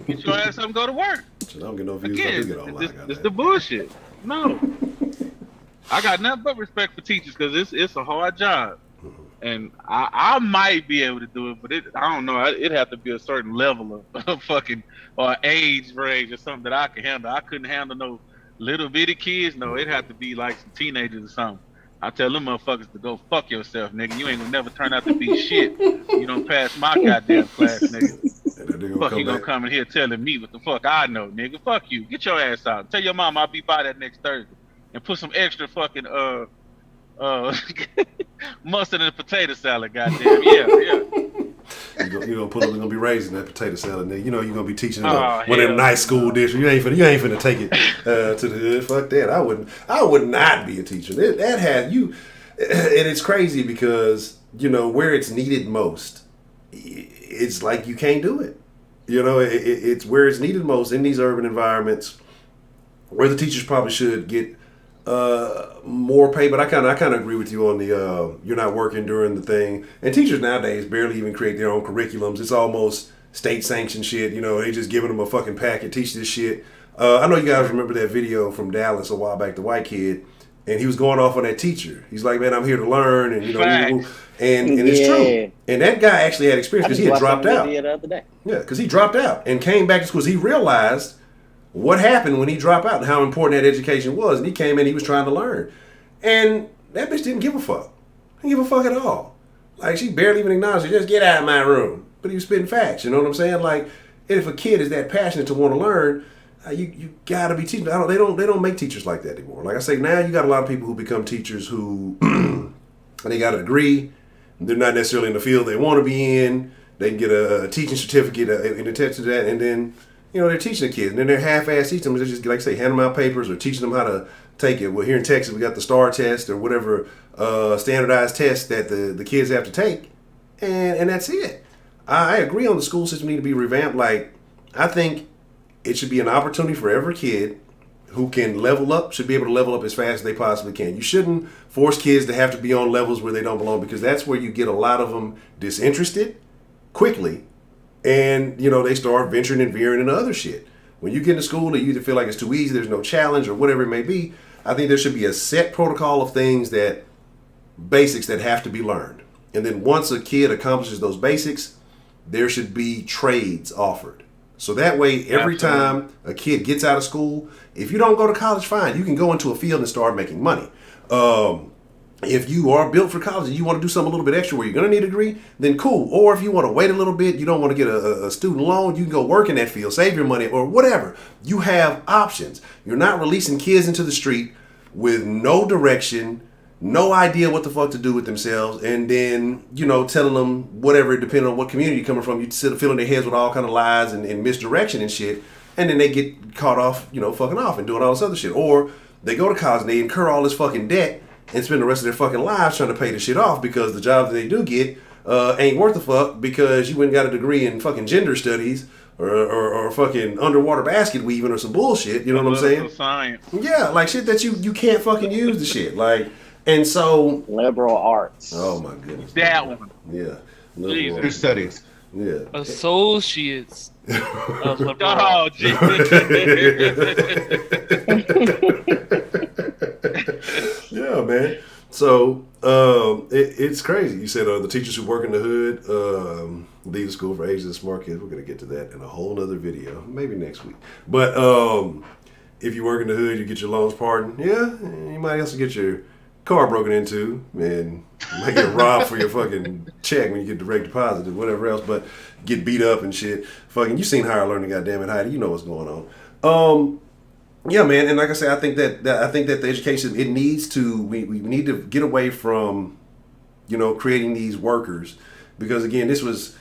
Get your ass up and go to work. So I don't get no views. Again, I do get online. This the bullshit. No. I got nothing but respect for teachers, because it's a hard job. And I might be able to do it, but I don't know. It'd have to be a certain level of fucking, or age range or something that I can handle. I couldn't handle no little bitty kids. No, it'd have to be like some teenagers or something. I tell them motherfuckers to go fuck yourself, nigga. You ain't gonna never turn out to be shit. You don't pass my goddamn class, nigga. Fuck, you gonna come in here telling me what the fuck I know, nigga. Fuck you. Get your ass out. Tell your mom I'll be by that next Thursday. And put some extra fucking mustard in a potato salad, goddamn. Yeah. You're gonna be raising that potato salad, nigga. You know you're gonna be teaching one of them nice school dishes. You ain't finna take it to the hood. Fuck that. I would not be a teacher. That had you, and it's crazy because, you know, where it's needed most, it's like you can't do it. You know, it's where it's needed most in these urban environments, where the teachers probably should get more pay. But I kind of agree with you on the you're not working during the thing. And teachers nowadays barely even create their own curriculums. It's almost state sanctioned shit. You know, they just giving them a fucking packet, teach this shit. I know you guys remember that video from Dallas a while back, the white kid, and he was going off on that teacher. He's like, man, I'm here to learn, and you know, and it's true. And that guy actually had experience because he had dropped out. The other day. Yeah, because he dropped out and came back to school. He realized what happened when he dropped out and how important that education was. And he came in, he was trying to learn. And that bitch didn't give a fuck. Didn't give a fuck at all. Like, she barely even acknowledged it. Just get out of my room. But he was spitting facts, you know what I'm saying? Like, if a kid is that passionate to want to learn, you gotta be teaching. They don't make teachers like that anymore. Like I say, now you got a lot of people who become teachers who they got a degree. They're not necessarily in the field they want to be in. They can get a teaching certificate in attached to that, and then, you know, they're teaching the kids, and then they're half-ass teaching them. They're just, like I say, handing them out papers or teaching them how to take it. Well, here in Texas, we got the STAR test or whatever standardized test that the kids have to take, and that's it. I agree on the school system need to be revamped. Like, I think it should be an opportunity for every kid who can level up, should be able to level up as fast as they possibly can. You shouldn't force kids to have to be on levels where they don't belong, because that's where you get a lot of them disinterested quickly, and they start venturing and veering into other shit. When you get into school and you either feel like it's too easy, there's no challenge, or whatever it may be, I think there should be a set protocol of basics that have to be learned. And then once a kid accomplishes those basics, there should be trades offered. So that way, every time a kid gets out of school, if you don't go to college, fine, you can go into a field and start making money. If you are built for college and you want to do something a little bit extra where you're going to need a degree, then cool. Or if you want to wait a little bit, you don't want to get a student loan, you can go work in that field, save your money, or whatever. You have options. You're not releasing kids into the street with no direction, no idea what the fuck to do with themselves, and then, telling them whatever, depending on what community you're coming from, you sit filling their heads with all kind of lies and misdirection and shit, and then they get caught off, fucking off and doing all this other shit. Or they go to college and they incur all this fucking debt and spend the rest of their fucking lives trying to pay the shit off because the jobs that they do get ain't worth the fuck because you went and got a degree in fucking gender studies or fucking underwater basket weaving or some bullshit. You know what I'm saying? Science. Yeah, like shit that you can't fucking use the shit. Like, and so liberal arts. Oh my goodness. That one. Yeah. Gender studies. Yeah. Associates. Oh, Jesus. Yeah, man. So it's crazy. You said the teachers who work in the hood leave the school for ages of smart kids. We're gonna get to that in a whole other video, maybe next week. But if you work in the hood, you get your loans pardoned. Yeah, you might also get your car broken into, and you might get robbed for your fucking check when you get direct deposit or whatever else. But get beat up and shit. Fucking, you seen Higher Learning, goddamn it, Heidi. You know what's going on. Yeah, man, and like I said, I think that the education we need to get away from, creating these workers, because again, this was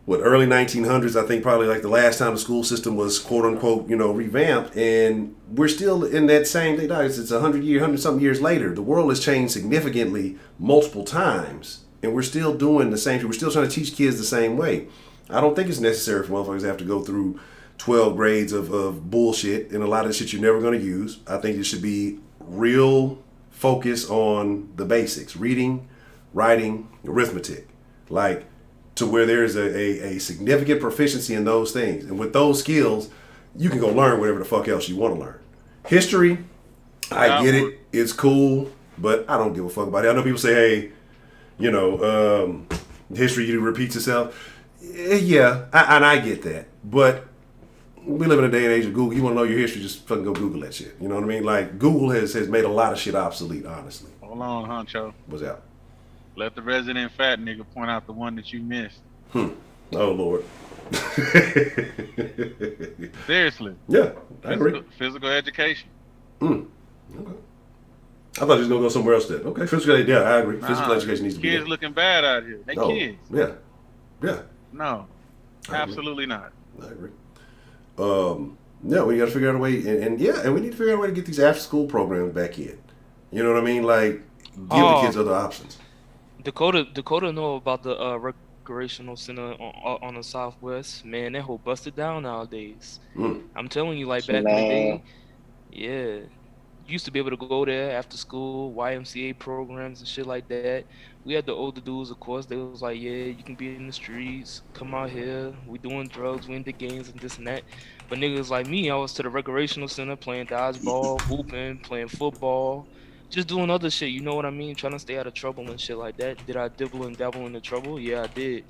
early 1900s. I think probably like the last time the school system was quote unquote revamped, and we're still in that same thing. It's 100 something years later. The world has changed significantly multiple times, and we're still doing the same thing. We're still trying to teach kids the same way. I don't think it's necessary for motherfuckers to have to go through 12 grades of bullshit and a lot of the shit you're never going to use. I think it should be real focus on the basics: reading, writing, arithmetic, like to where there's a significant proficiency in those things. And with those skills, you can go learn whatever the fuck else you want to learn. History, I get it. It's cool, but I don't give a fuck about it. I know people say, hey, history repeats itself. Yeah, and I get that. But we live in a day and age of Google. You want to know your history, just fucking go Google that shit. You know what I mean? Like, Google has made a lot of shit obsolete, honestly. Hold on, Honcho. What's out? Let the resident fat nigga point out the one that you missed. Oh, Lord. Seriously. Yeah, I agree. Physical education. Okay. I thought he was going to go somewhere else then. Okay, physical education, yeah, I agree. Physical education needs to be Kids there. looking bad out here. They kids. Yeah. No, absolutely not. I agree. Yeah, we got to figure out a way, and we need to figure out a way to get these after-school programs back in. You know what I mean? Like, give the kids other options. Dakota know about the recreational center on the Southwest. Man, that whole busted down nowadays. I'm telling you, like back in the day, yeah, used to be able to go there after school, YMCA programs and shit like that. We had the older dudes, of course. They was like, yeah, you can be in the streets, come out here. We doing drugs, we into games and this and that. But niggas like me, I was to the recreational center playing dodgeball, hooping, playing football, just doing other shit. You know what I mean? Trying to stay out of trouble and shit like that. Did I dibble and dabble in the trouble? Yeah, I did.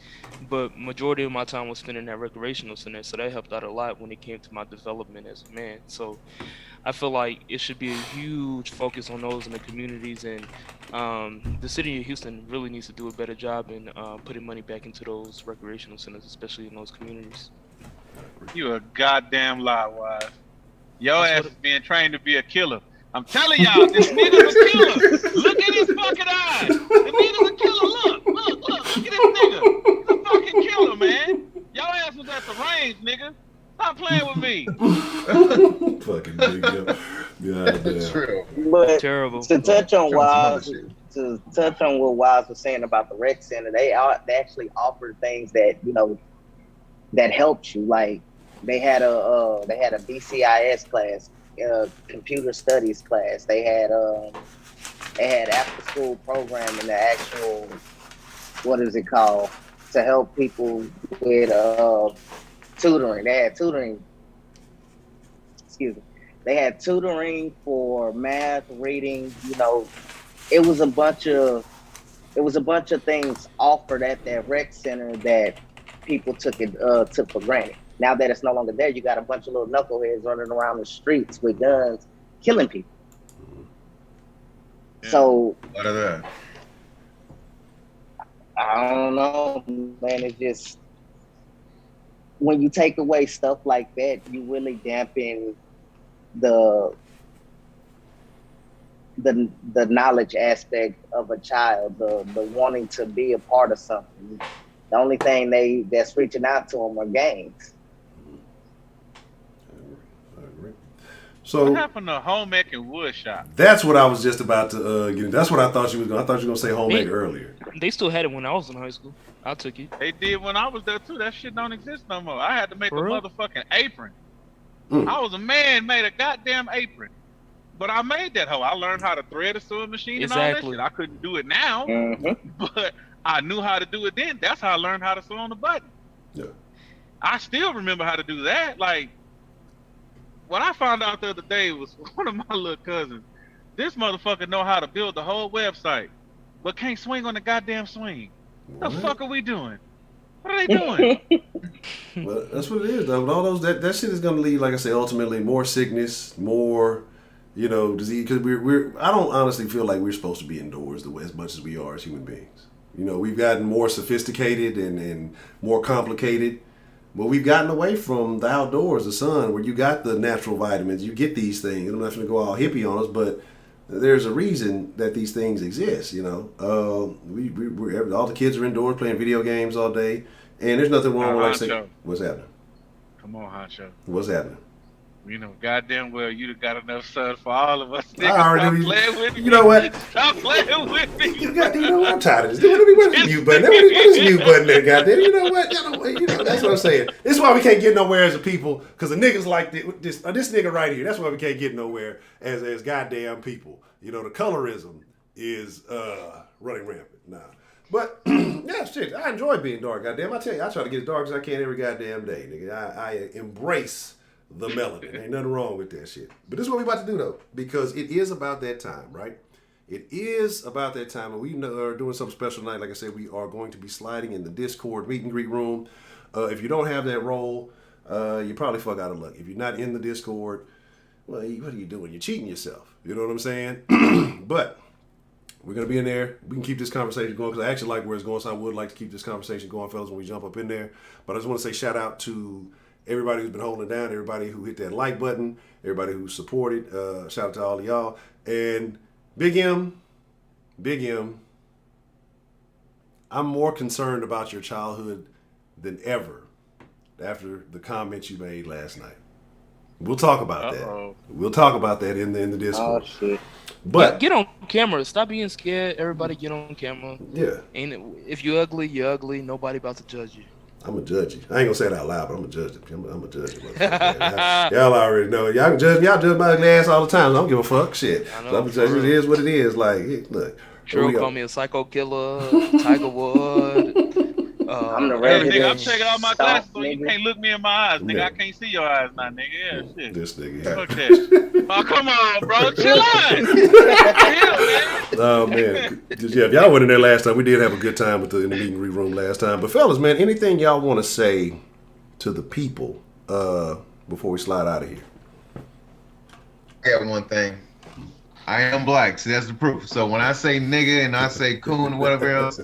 But majority of my time was spent in that recreational center, so that helped out a lot when it came to my development as a man. So I feel like it should be a huge focus on those in the communities, and the city of Houston really needs to do a better job in putting money back into those recreational centers, especially in those communities. You a goddamn lie, Wise. Your ass is being trained to be a killer. I'm telling y'all, this nigga's a killer. Look at his fucking eyes. The nigga's a killer. Look at this nigga. He's a fucking killer, man. Your ass was at the range, nigga. Stop playing with me. Fucking nigga. Yeah, That's true. But Terrible. to touch on Some what Wise was saying about the rec center, they actually offer things that that helped you. Like they had a BCIS class, computer studies class. They had after school program in the actual, what is it called? to help people with tutoring. They had tutoring. Excuse me. They had tutoring for math, reading. You know, it was a bunch of things offered at that rec center that people took for granted. Now that it's no longer there, you got a bunch of little knuckleheads running around the streets with guns, killing people. Yeah. So What of that? I don't know, man. It's just when you take away stuff like that, you really dampen the knowledge aspect of a child, the wanting to be a part of something. The only thing that's reaching out to them are games. I agree. So What happened to home ec and wood shop? that's what I was just about to get. That's what I thought you was going. I thought you were gonna say home ec earlier. They still had it when I was in high school. I took it. They did when I was there too. That shit don't exist no more. I had to make For a real? motherfucking apron. Mm. I was a man, made a goddamn apron. But I made that hoe. I learned how to thread a sewing machine and all that Exactly. shit. I couldn't do it now, Mm-hmm. but I knew how to do it then. That's how I learned how to sew on the button. Yeah. I still remember how to do that. Like, what I found out the other day was one of my little cousins. This motherfucker know how to build the whole website, but can't swing on the goddamn swing. What the fuck are we doing? What are they doing? Well, that's what it is, though. But all those that shit is gonna lead, like I say, ultimately more sickness, more, you know, disease. Because I don't honestly feel like we're supposed to be indoors as much as we are as human beings. You know, we've gotten more sophisticated and more complicated, but we've gotten away from the outdoors, the sun, where you got the natural vitamins, you get these things. I'm not going to go all hippie on us, but there's a reason that these things exist. You know, we're all the kids are indoors playing video games all day, and there's nothing wrong with like saying, what's happening? Come on, Honcho. What's happening? You know, goddamn well, you done got enough sun for all of us. Nigga. I already, Stop playing with me. you know what? Stop playing with me. You know what? I'm tired of this. What is mute button? What is mute button there, goddamn? You know what? You know, that's what I'm saying. This is why we can't get nowhere as a people, because the niggas like this nigga right here. That's why we can't get nowhere as goddamn people. You know, the colorism is running rampant now. But yeah, shit, I enjoy being dark. Goddamn, I tell you, I try to get as dark as I can every goddamn day, nigga. I embrace the melanin. Ain't nothing wrong with that shit. But this is what we about to do though, because it is about that time, right? It is about that time, and we are doing something special tonight. Like I said, we are going to be sliding in the Discord meet and greet room. If you don't have that role, you probably fuck out of luck. If you're not in the Discord, well, what are you doing? You're cheating yourself. You know what I'm saying? But we're going to be in there. We can keep this conversation going because I actually like where it's going, so I would like to keep this conversation going, fellas, when we jump up in there. But I just want to say shout out to everybody who's been holding it down, everybody who hit that like button, everybody who supported. Shout out to all of y'all. And Big M, I'm more concerned about your childhood than ever after the comments you made last night. We'll talk about that. We'll talk about that in the Discord. Oh shit. But get on camera. Stop being scared. Everybody get on camera. Yeah. If you're ugly, you're ugly. Nobody about to judge you. I'm gonna judge you. I ain't gonna say it out loud, but I'm gonna judge you. I'm gonna judge you. Y'all already know. Y'all can judge me. Y'all judge my ugly ass all the time. So I don't give a fuck. Shit. I know, So I'm gonna judge you. It is what it is. Like, look. True call me a psycho killer, Tiger Wood. I'm the Hey, resident. nigga, I'm taking off my glasses so you nigga. can't look me in my eyes, nigga. Yeah. I can't see your eyes now, nigga. Yeah, shit. This nigga. Fuck that. Oh, come on, bro. Chill out. Chill, man. Oh man, yeah. If y'all went in there last time, we did have a good time in the meet and greet room last time. But fellas, man, anything y'all want to say to the people before we slide out of here? I got one thing. I am black, so that's the proof. So when I say nigga and I say coon or whatever else,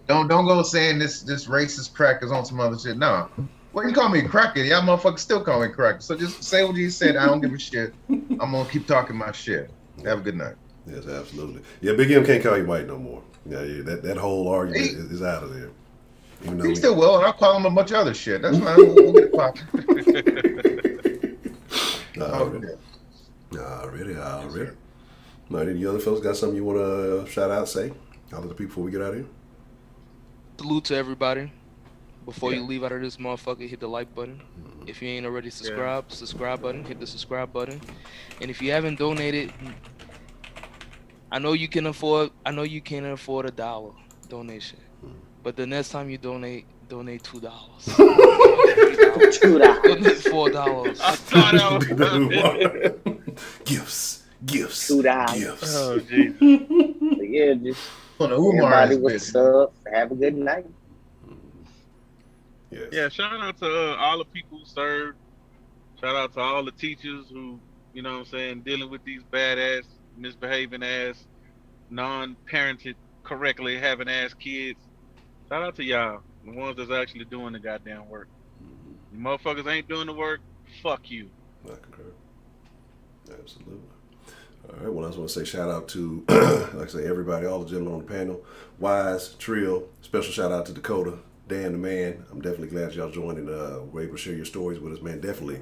don't go saying this racist crackers on some other shit. No. Well, you call me a cracker, y'all motherfuckers still call me a cracker. So just say what you said. I don't give a shit. I'm gonna keep talking my shit. Have a good night. Yes, absolutely. Yeah, Big M can't call you white no more. Yeah, that whole argument is out of there. Even though He still will, and I'll call him a bunch of other shit. That's fine. We'll get it popping. Already. All right, any other fellas got something you want to shout out, say? I'll let the people before we get out of here. Salute to everybody. Before you leave out of this motherfucker, hit the like button. If you ain't already subscribed, subscribe button. Hit the subscribe button. And if you haven't donated, I know you can afford $1 donation. But the next time you donate Donate $2. $2. Donate $4. I thought that was Gifts, $2. gifts. Oh, Jesus. So yeah, just On the everybody Umar's with bit. subs. Have a good night. Yes. Yeah, shout out to all the people who served. Shout out to all the teachers who, you know what I'm saying, dealing with these badass, misbehaving ass, non-parented correctly having ass kids. Shout out to y'all, the ones that's actually doing the goddamn work. You motherfuckers ain't doing the work, fuck you. I concur. Absolutely. All right. Well, I just want to say shout out to, like I say, everybody, all the gentlemen on the panel, Wise, Trill. Special shout out to Dakota, Dan the man. I'm definitely glad y'all joined and were able to share your stories with us, man. Definitely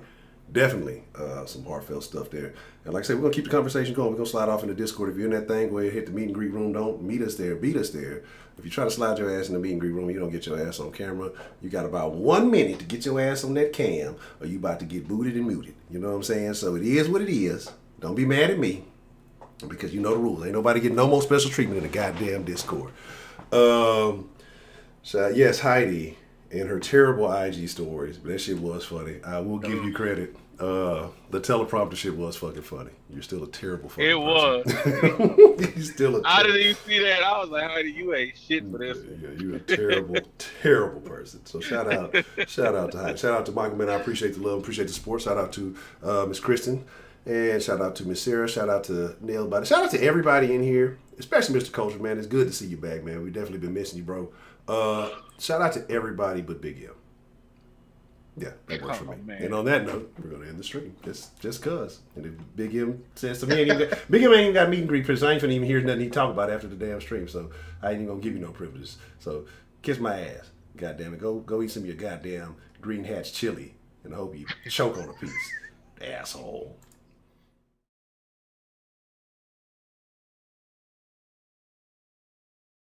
some heartfelt stuff there. And like I said, we're going to keep the conversation going. We're going to slide off in the Discord. If you're in that thing, go ahead, hit the meet and greet room. Don't meet us there. Beat us there. If you try to slide your ass in the meet and greet room, you don't get your ass on camera. You got about 1 minute to get your ass on that cam, or you about to get booted and muted. You know what I'm saying? So it is what it is. Don't be mad at me, because you know the rules. Ain't nobody getting no more special treatment in the goddamn Discord. So yes, Heidi and her terrible IG stories, but that shit was funny. I will give you credit. The teleprompter shit was fucking funny. You're still a terrible fucking It was. person. You're still a I didn't even see that. I was like, Heidi, you ain't shit for this. Yeah, you're a terrible, terrible person. So shout out to Heidi. Shout out to Michael, man. I appreciate the love, appreciate the support. Shout out to Miss Kristen. And shout out to Miss Sarah. Shout out to Nail Body. Shout out to everybody in here, especially Mr. Culture, man. It's good to see you back, man. We definitely been missing you, bro. Shout out to everybody but Big M. Yeah, that works for me. Man. And on that note, we're gonna end the stream. Just cause. And if Big M says to me, Big M ain't even got meet and greet privileges. I ain't finna even hear nothing he talk about after the damn stream. So I ain't even gonna give you no privileges. So kiss my ass. God damn it. Go eat some of your goddamn Green Hatch chili. And I hope you choke on a piece. Asshole.